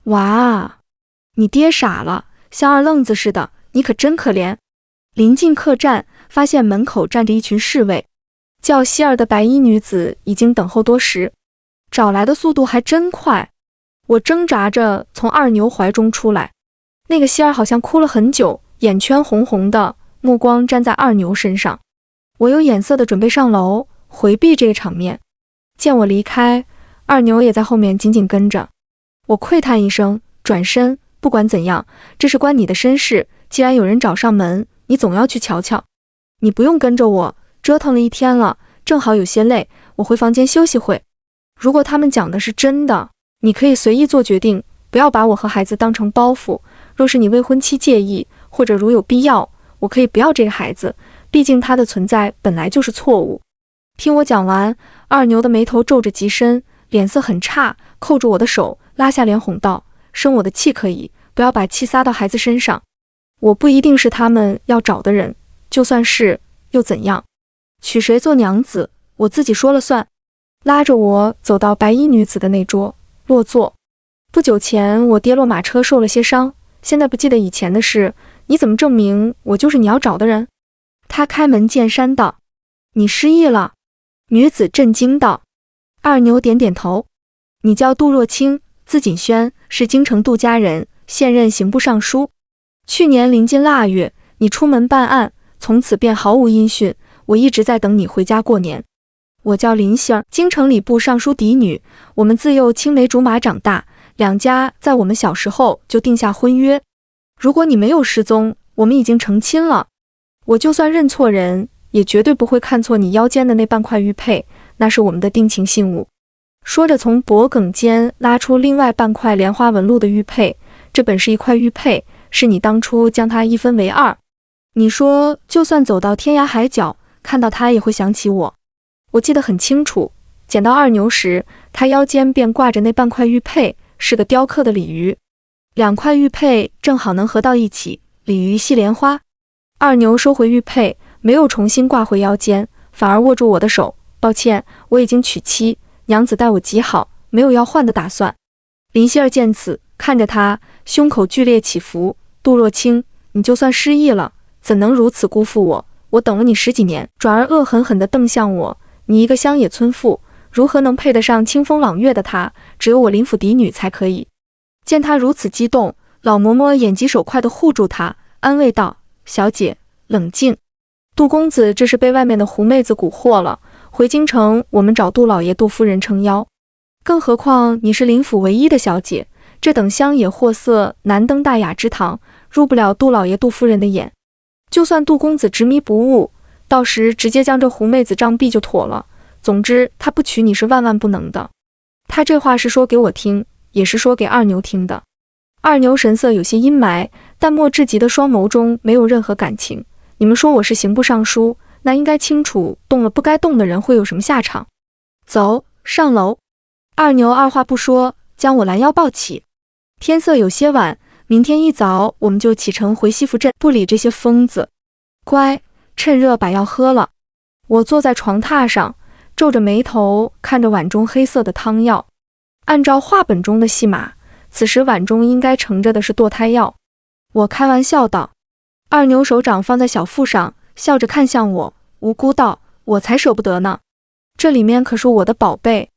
哇，你爹傻了，像二愣子似的，你可真可怜。临近客栈，发现门口站着一群侍卫，叫希儿的白衣女子已经等候多时，找来的速度还真快。我挣扎着从二牛怀中出来，那个希儿好像哭了很久，眼圈红红的，目光粘在二牛身上。我有眼色的准备上楼，回避这个场面。见我离开，二牛也在后面紧紧跟着。我喟叹一声，转身，不管怎样，这是关你的身事，既然有人找上门，你总要去瞧瞧。你不用跟着我，折腾了一天了，正好有些累，我回房间休息会。如果他们讲的是真的，你可以随意做决定，不要把我和孩子当成包袱。若是你未婚妻介意，或者如有必要，我可以不要这个孩子，毕竟他的存在本来就是错误。听我讲完，二牛的眉头皱着极深，脸色很差，扣住我的手，拉下脸哄道：生我的气可以，不要把气撒到孩子身上。我不一定是他们要找的人，就算是，又怎样？娶谁做娘子，我自己说了算。拉着我走到白衣女子的那桌，落座。不久前我跌落马车受了些伤，现在不记得以前的事，你怎么证明我就是你要找的人？他开门见山道：你失忆了。女子震惊道。二牛点点头。你叫杜若清，字锦轩，是京城杜家人，现任刑部尚书。去年临近腊月，你出门办案，从此便毫无音讯，我一直在等你回家过年。我叫林杏儿，京城礼部尚书嫡女，我们自幼青梅竹马长大，两家在我们小时候就定下婚约。如果你没有失踪，我们已经成亲了。我就算认错人，也绝对不会看错你腰间的那半块玉佩，那是我们的定情信物。说着从脖颈间拉出另外半块莲花纹路的玉佩，这本是一块玉佩，是你当初将它一分为二。你说就算走到天涯海角，看到它也会想起我。我记得很清楚，捡到二牛时，他腰间便挂着那半块玉佩，是个雕刻的鲤鱼，两块玉佩正好能合到一起，鲤鱼系莲花。二牛收回玉佩，没有重新挂回腰间，反而握住我的手，抱歉，我已经娶妻，娘子待我极好，没有要换的打算。林希儿见此，看着他，胸口剧烈起伏。杜若清，你就算失忆了，怎能如此辜负我？我等了你10几年。转而恶狠狠地瞪向我，你一个乡野村妇，如何能配得上清风朗月的他？只有我林府嫡女才可以。见他如此激动，老嬷嬷眼疾手快地护住他，安慰道：小姐，冷静。杜公子这是被外面的狐妹子蛊惑了，回京城我们找杜老爷杜夫人撑腰。更何况你是林府唯一的小姐，这等乡野货色难登大雅之堂，入不了杜老爷杜夫人的眼。就算杜公子执迷不悟，到时直接将这狐妹子杖毙就妥了。总之他不娶你是万万不能的。他这话是说给我听，也是说给二牛听的。二牛神色有些阴霾，淡漠至极的双眸中没有任何感情。你们说我是刑部尚书，那应该清楚动了不该动的人会有什么下场。走，上楼。二牛二话不说，将我拦腰抱起。天色有些晚，明天一早我们就启程回西府镇，不理这些疯子。乖，趁热把药喝了。我坐在床榻上，皱着眉头看着碗中黑色的汤药。按照话本中的戏码，此时碗中应该盛着的是堕胎药。我开玩笑道。二牛手掌放在小腹上，笑着看向我，无辜道：我才舍不得呢，这里面可是我的宝贝。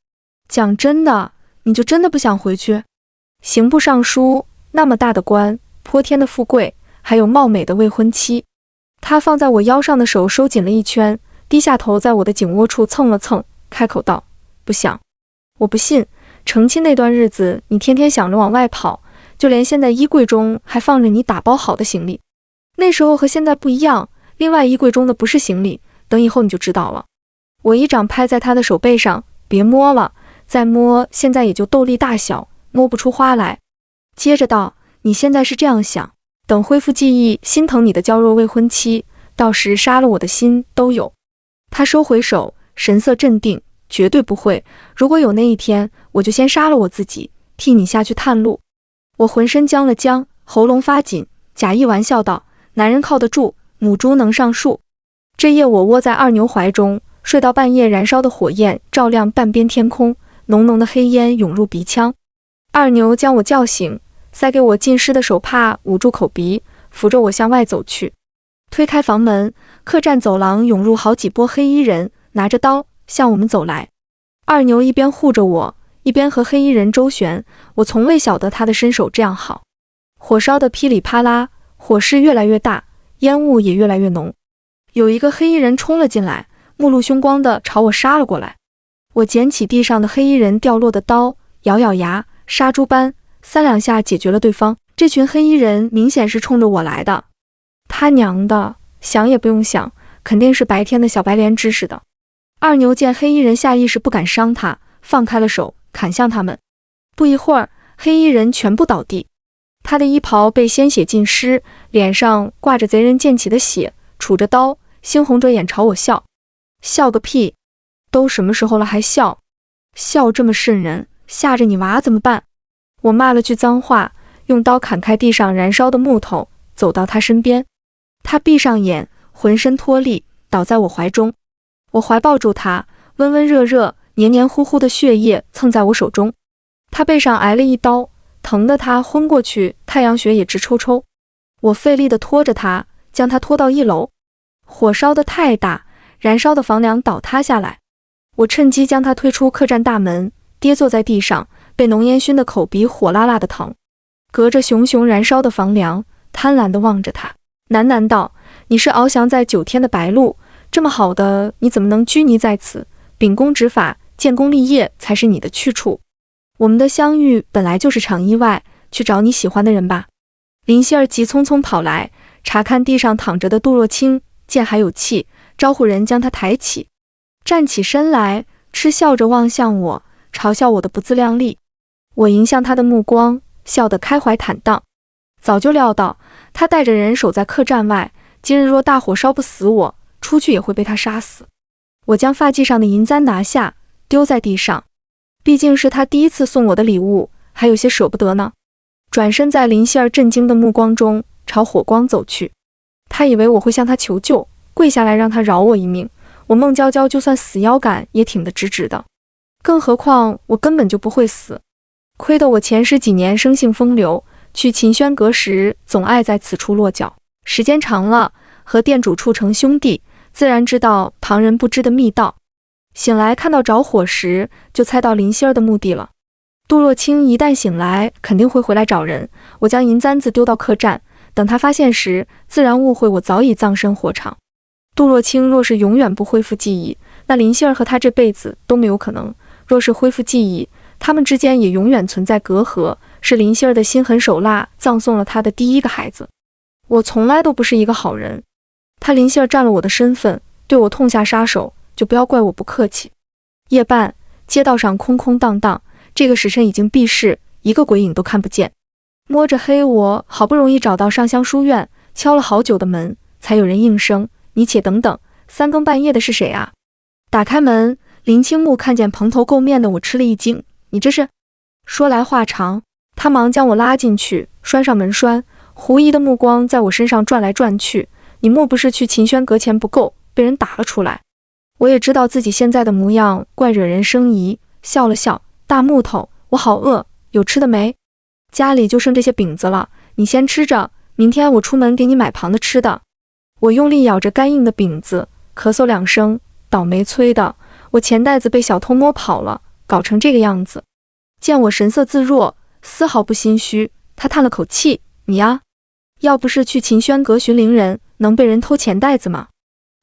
讲真的，你就真的不想回去？刑部尚书那么大的官，泼天的富贵，还有貌美的未婚妻。他放在我腰上的手收紧了一圈，低下头在我的颈窝处蹭了蹭，开口道：不想。我不信，成亲那段日子你天天想着往外跑，就连现在衣柜中还放着你打包好的行李。那时候和现在不一样，另外衣柜中的不是行李，等以后你就知道了。我一掌拍在他的手背上，别摸了，再摸现在也就豆粒大小，摸不出花来。接着道：你现在是这样想，等恢复记忆，心疼你的娇弱未婚妻，到时杀了我的心都有。他收回手，神色镇定，绝对不会，如果有那一天，我就先杀了我自己，替你下去探路。我浑身僵了僵，喉咙发紧，假意玩笑道：男人靠得住，母猪能上树。这夜我窝在二牛怀中，睡到半夜，燃烧的火焰照亮半边天空，浓浓的黑烟涌入鼻腔。二牛将我叫醒，塞给我浸湿的手帕捂住口鼻，扶着我向外走去。推开房门，客栈走廊涌入好几波黑衣人，拿着刀向我们走来。二牛一边护着我，一边和黑衣人周旋，我从未晓得他的身手这样好。火烧得噼里啪啦，火势越来越大，烟雾也越来越浓。有一个黑衣人冲了进来，目露凶光地朝我杀了过来。我捡起地上的黑衣人掉落的刀，咬咬牙，杀猪般3两下解决了对方。这群黑衣人明显是冲着我来的，他娘的，想也不用想，肯定是白天的小白莲指使的。二牛见黑衣人下意识不敢伤他，放开了手，砍向他们。不一会儿，黑衣人全部倒地，他的衣袍被鲜血浸湿，脸上挂着贼人溅起的血，杵着刀，猩红着眼朝我笑。笑个屁！都什么时候了还笑？笑这么瘆人，吓着你娃怎么办？我骂了句脏话，用刀砍开地上燃烧的木头，走到他身边。他闭上眼，浑身脱力，倒在我怀中。我怀抱住他，温温热热、黏黏糊糊的血液蹭在我手中。他背上挨了一刀，疼得他昏过去，太阳穴也直抽抽。我费力地拖着他，将他拖到1楼。火烧得太大，燃烧的房梁倒塌下来。我趁机将他推出客栈大门，跌坐在地上，被浓烟熏得口鼻火辣辣的疼。隔着熊熊燃烧的房梁，贪婪地望着他，喃喃道：“你是翱翔在9天的白鹭，这么好的你怎么能拘泥在此？秉公执法，建功立业才是你的去处。我们的相遇本来就是场意外，去找你喜欢的人吧。”林希儿急匆匆跑来，查看地上躺着的杜若清，见还有气，招呼人将他抬起。站起身来，嗤笑着望向我，嘲笑我的不自量力。我迎向他的目光，笑得开怀坦荡。早就料到他带着人守在客栈外，今日若大火烧不死我，出去也会被他杀死。我将发髻上的银簪拿下，丢在地上。毕竟是他第一次送我的礼物，还有些舍不得呢。转身在林希儿震惊的目光中朝火光走去。他以为我会向他求救，跪下来让他饶我一命。我孟娇娇就算死腰杆也挺得直直的，更何况我根本就不会死。亏得我前10几年生性风流，去秦轩阁时总爱在此处落脚，时间长了，和店主处成兄弟，自然知道旁人不知的密道。醒来看到着火时，就猜到林希儿的目的了。杜若清一旦醒来，肯定会回来找人。我将银簪子丢到客栈，等他发现时，自然误会我早已葬身火场。杜若清若是永远不恢复记忆，那林希儿和他这辈子都没有可能。若是恢复记忆，他们之间也永远存在隔阂，是林希儿的心狠手辣葬送了他的第1个孩子。我从来都不是一个好人，他林希儿占了我的身份，对我痛下杀手，就不要怪我不客气。夜半，街道上空空荡荡，这个时辰已经闭市，一个鬼影都看不见。摸着黑，我好不容易找到上香书院，敲了好久的门，才有人应声：“你且等等，3更半夜的是谁啊？”打开门，林青木看见蓬头垢面的我，吃了一惊：“你这是？”说来话长，他忙将我拉进去，拴上门栓，狐疑的目光在我身上转来转去：“你莫不是去秦轩阁前不够，被人打了出来？”我也知道自己现在的模样怪惹人生疑，笑了笑：“大木头，我好饿，有吃的没？家里就剩这些饼子了，你先吃着，明天我出门给你买旁的吃的。”我用力咬着干硬的饼子，咳嗽2声，倒霉催的，我钱袋子被小偷摸跑了，搞成这个样子。见我神色自若，丝毫不心虚，他叹了口气：“你呀，要不是去秦轩阁寻灵人，能被人偷钱袋子吗？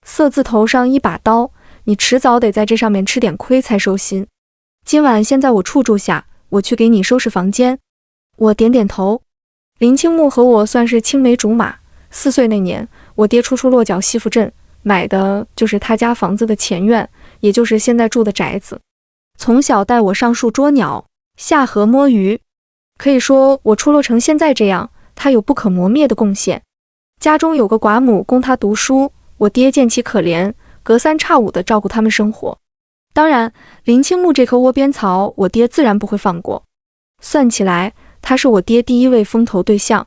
色字头上一把刀，你迟早得在这上面吃点亏才收心。今晚先在我处住下，我去给你收拾房间。”我点点头。林青木和我算是青梅竹马，4岁那年，我爹初出落脚西府镇，买的就是他家房子的前院，也就是现在住的宅子。从小带我上树捉鸟，下河摸鱼，可以说我出落成现在这样，他有不可磨灭的贡献。家中有个寡母供他读书，我爹见其可怜，隔3差5的照顾他们生活。当然，林青木这棵窝边草，我爹自然不会放过。算起来，他是我爹第1位风头对象。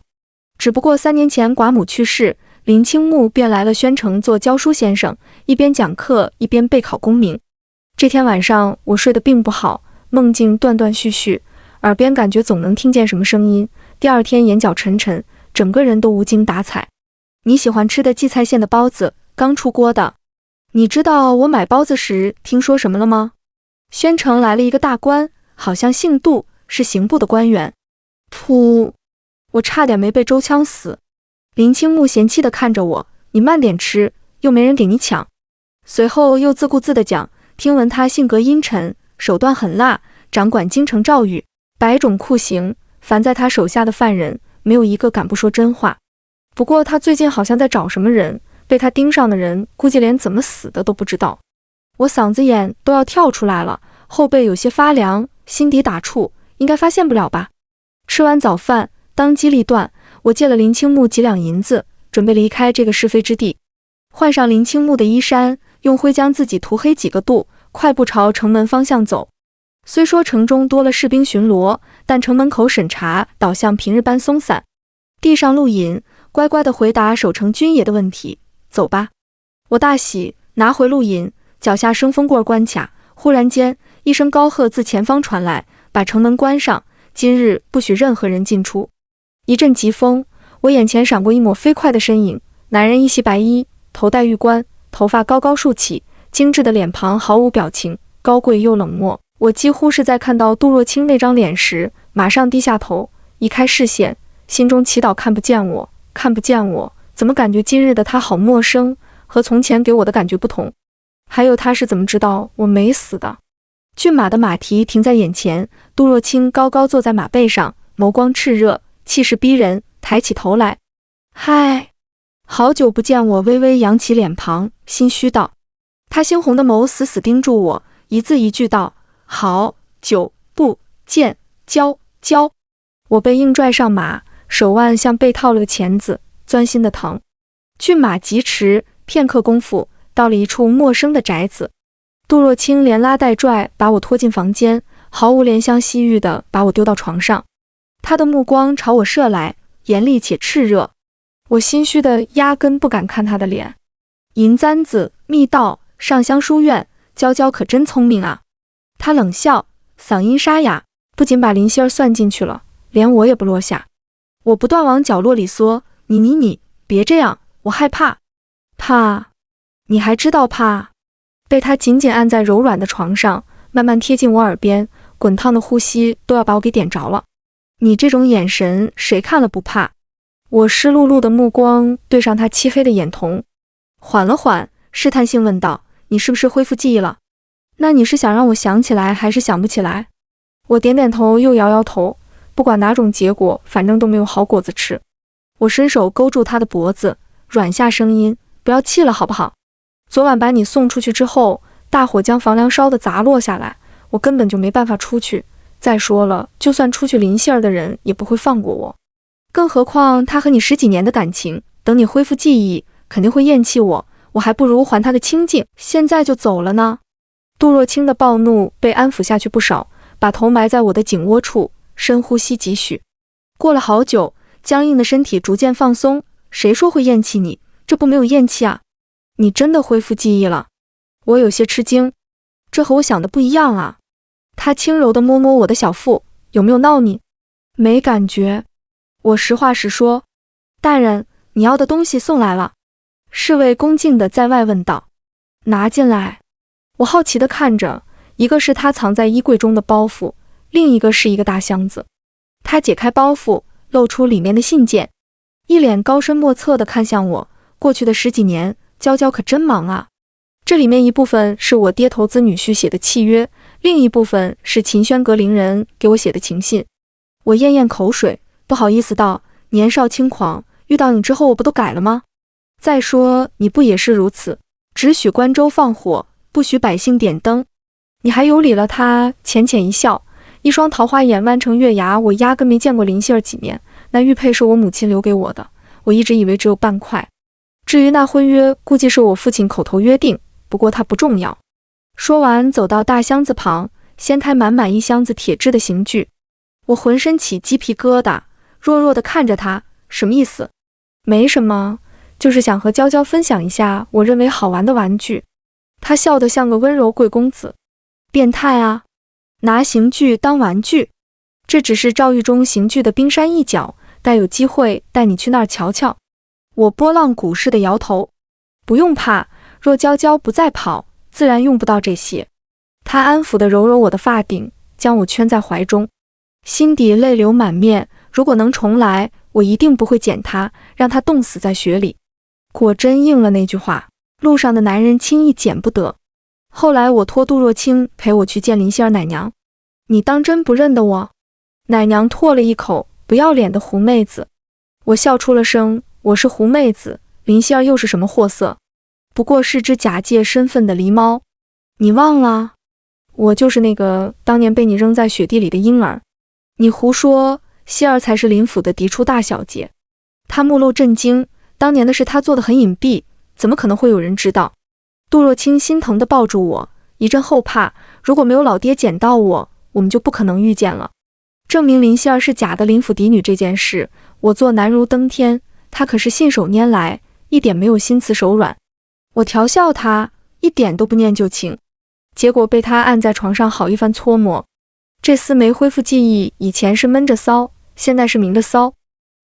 只不过3年前寡母去世，林青木便来了宣城做教书先生，一边讲课一边备考功名。这天晚上我睡得并不好，梦境断断续续，耳边感觉总能听见什么声音。第2天眼角沉沉，整个人都无精打采。你喜欢吃的荠菜馅的包子，刚出锅的。你知道我买包子时听说什么了吗？宣城来了一个大官，好像姓杜，是刑部的官员。噗！我差点没被周枪死。林青木嫌弃地看着我：“你慢点吃，又没人给你抢。”随后又自顾自地讲：“听闻他性格阴沉，手段狠辣，掌管京城诏狱，百种酷刑，凡在他手下的犯人，没有一个敢不说真话。不过他最近好像在找什么人，被他盯上的人估计连怎么死的都不知道。我嗓子眼都要跳出来了，后背有些发凉，心底打怵，应该发现不了吧。吃完早饭，当机立断，我借了林青木几两银子，准备离开这个是非之地。换上林青木的衣衫，用灰将自己涂黑几个度，快步朝城门方向走。虽说城中多了士兵巡逻，但城门口审查倒像平日般松散。递上路引，乖乖地回答守城军爷的问题。走吧。我大喜，拿回路引，脚下生风棍关卡。忽然间，一声高喝自前方传来，把城门关上，今日不许任何人进出。一阵疾风，我眼前闪过一抹飞快的身影，男人一袭白衣，头戴玉冠，头发高高竖起，精致的脸庞毫无表情，高贵又冷漠。我几乎是在看到杜若清那张脸时，马上低下头，移开视线，心中祈祷看不见我，看不见我。怎么感觉今日的他好陌生，和从前给我的感觉不同？还有他是怎么知道我没死的？骏马的马蹄停在眼前，杜若清高高坐在马背上，眸光炽热，气势逼人，抬起头来。嗨，好久不见，我微微扬起脸庞，心虚道。他猩红的眸死死盯住我，一字一句道：好久不见，娇。我被硬拽上马，手腕像被套了个钳子，钻心的疼。骏马疾驰，片刻功夫，到了一处陌生的宅子。杜若清连拉带拽把我拖进房间，毫无怜香惜玉地把我丢到床上。他的目光朝我射来，严厉且炽热。我心虚的压根不敢看他的脸。银簪子，密道，上香书院，娇娇可真聪明啊。他冷笑，嗓音沙哑，不仅把林希儿算进去了，连我也不落下。我不断往角落里缩，你别这样，我害怕。怕？你还知道怕？被他紧紧按在柔软的床上，慢慢贴近我耳边，滚烫的呼吸都要把我给点着了。你这种眼神，谁看了不怕？我湿漉漉的目光对上他漆黑的眼瞳，缓了缓，试探性问道：你是不是恢复记忆了？那你是想让我想起来，还是想不起来？我点点头，又摇摇头，不管哪种结果，反正都没有好果子吃。我伸手勾住他的脖子，软下声音：不要气了好不好？昨晚把你送出去之后，大火将房梁烧得砸落下来，我根本就没办法出去。再说了，就算出去林希儿的人也不会放过我，更何况他和你10几年的感情，等你恢复记忆，肯定会厌弃我，我还不如还他个清净，现在就走了呢。杜若清的暴怒被安抚下去不少，把头埋在我的颈窝处，深呼吸几许。过了好久，僵硬的身体逐渐放松。谁说会厌弃你？这不没有厌弃啊。你真的恢复记忆了？我有些吃惊，这和我想的不一样啊。他轻柔地摸摸我的小腹，有没有闹你？没感觉。我实话实说。大人，你要的东西送来了。侍卫恭敬地在外问道。拿进来。我好奇地看着，一个是他藏在衣柜中的包袱，另一个是一个大箱子。他解开包袱，露出里面的信件，一脸高深莫测地看向我。过去的10几年，娇娇可真忙啊。这里面一部分是我爹投资女婿写的契约，另一部分是秦轩阁伶人给我写的情信。我咽咽口水，不好意思道：年少轻狂，遇到你之后我不都改了吗？再说你不也是如此，只许关州放火，不许百姓点灯。你还有理了。他浅浅一笑，一双桃花眼弯成月牙。我压根没见过林希儿几面，那玉佩是我母亲留给我的，我一直以为只有半块。至于那婚约，估计是我父亲口头约定，不过它不重要。说完，走到大箱子旁，掀开满满一箱子铁制的刑具。我浑身起鸡皮疙瘩，弱弱地看着他，什么意思？没什么，就是想和娇娇分享一下我认为好玩的玩具。他笑得像个温柔贵公子。变态啊，拿刑具当玩具。这只是赵狱中刑具的冰山一角，待有机会带你去那儿瞧瞧。我波浪鼓似的摇头。不用怕，若娇娇不再跑，自然用不到这些。他安抚地揉揉我的发顶，将我圈在怀中，心底泪流满面。如果能重来，我一定不会捡他，让他冻死在雪里。果真应了那句话，路上的男人轻易捡不得。后来我托杜若清陪我去见林希儿奶娘。你当真不认得我？奶娘唾了一口，不要脸的狐妹子。我笑出了声，我是狐妹子，林希儿又是什么货色？不过是只假借身份的狸猫。你忘了？我就是那个当年被你扔在雪地里的婴儿。你胡说，希儿才是林府的嫡出大小姐。她目露震惊，当年的事她做得很隐蔽，怎么可能会有人知道？杜若清心疼地抱住我，一阵后怕，如果没有老爹捡到我，我们就不可能遇见了。证明林希儿是假的林府嫡女这件事，我做难如登天，她可是信手拈来，一点没有心慈手软。我调笑她，一点都不念旧情，结果被她按在床上好一番搓磨。这厮没恢复记忆，以前是闷着骚，现在是明着骚。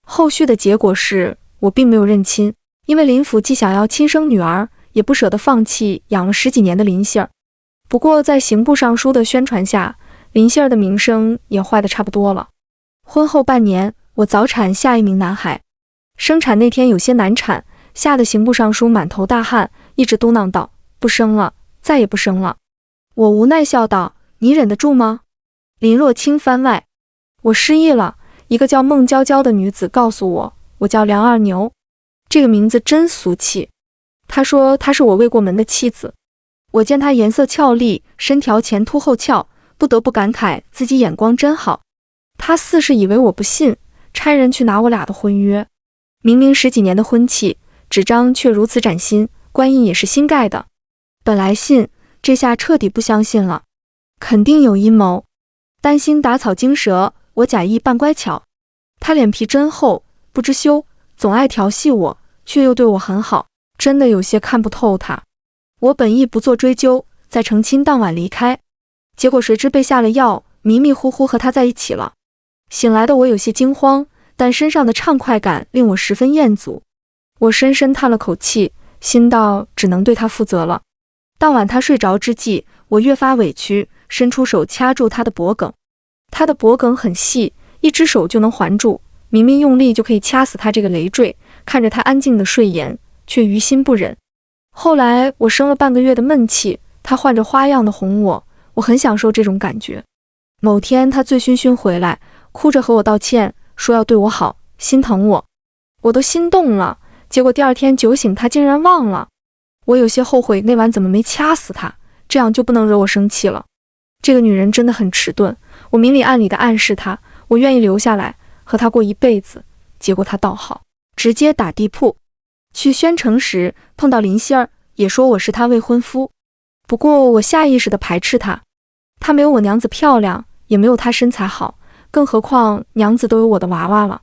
后续的结果是我并没有认亲，因为林府既想要亲生女儿，也不舍得放弃养了10几年的林希儿。不过在刑部尚书的宣传下，林希儿的名声也坏得差不多了。婚后半年，我早产下一名男孩，生产那天有些难产，吓得刑部尚书满头大汗，一直嘟囔道：“不生了，再也不生了。”我无奈笑道：“你忍得住吗？”林若清番外：“我失忆了，一个叫孟娇娇的女子告诉我，我叫梁二牛，这个名字真俗气。她说她是我未过门的妻子。我见她颜色俏丽，身条前凸后翘，不得不感慨自己眼光真好。她似是以为我不信，差人去拿我俩的婚约。明明10几年的婚契，纸张却如此崭新，官印也是新盖的。本来信，这下彻底不相信了，肯定有阴谋。担心打草惊蛇，我假意扮乖巧。她脸皮真厚，不知羞，总爱调戏我，却又对我很好，真的有些看不透她。我本意不做追究，在成亲当晚离开，结果谁知被下了药，迷迷糊糊和他在一起了。醒来的我有些惊慌，但身上的畅快感令我十分厌足。我深深叹了口气，心道只能对他负责了。当晚他睡着之际，我越发委屈，伸出手掐住他的脖颈。他的脖颈很细，一只手就能环住，明明用力就可以掐死他这个累赘。看着他安静的睡颜，却于心不忍。后来我生了半个月的闷气，他换着花样的哄我，我很享受这种感觉。某天他醉醺醺回来，哭着和我道歉，说要对我好，心疼我。我都心动了，结果第二天酒醒他竟然忘了。我有些后悔那晚怎么没掐死他，这样就不能惹我生气了。这个女人真的很迟钝，我明里暗里的暗示她，我愿意留下来和她过一辈子，结果她倒好，直接打地铺。去宣城时碰到林希儿，也说我是她未婚夫，不过我下意识地排斥她。她没有我娘子漂亮，也没有她身材好，更何况娘子都有我的娃娃了。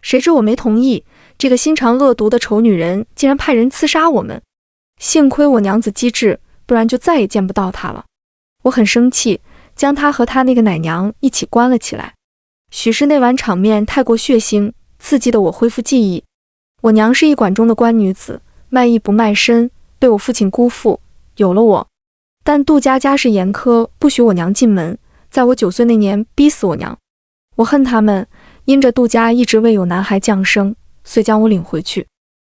谁知我没同意，这个心肠恶毒的丑女人竟然派人刺杀我们。幸亏我娘子机智，不然就再也见不到她了。我很生气，将她和她那个奶娘一起关了起来。许是那晚场面太过血腥，刺激得我恢复记忆。我娘是驿馆中的官女子，卖艺不卖身，被我父亲辜负，有了我。但杜家家世严苛，不许我娘进门，在我9岁那年逼死我娘。我恨他们，因着杜家一直未有男孩降生，遂将我领回去。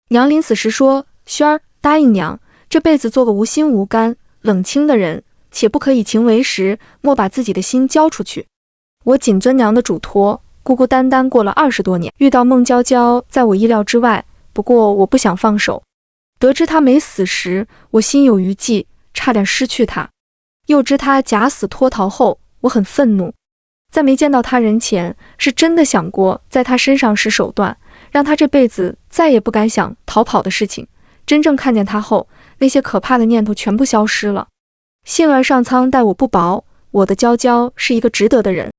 娘临死时说：“萱儿，答应娘，这辈子做个无心无肝、冷清的人，且不可以情为实，莫把自己的心交出去。”我谨遵娘的嘱托，孤孤单单过了20多年，遇到孟娇娇，在我意料之外，不过我不想放手。得知她没死时，我心有余悸，差点失去她。又知她假死脱逃后，我很愤怒。在没见到她人前，是真的想过在她身上使手段，让她这辈子再也不敢想逃跑的事情。真正看见她后，那些可怕的念头全部消失了。幸而上苍待我不薄，我的娇娇是一个值得的人。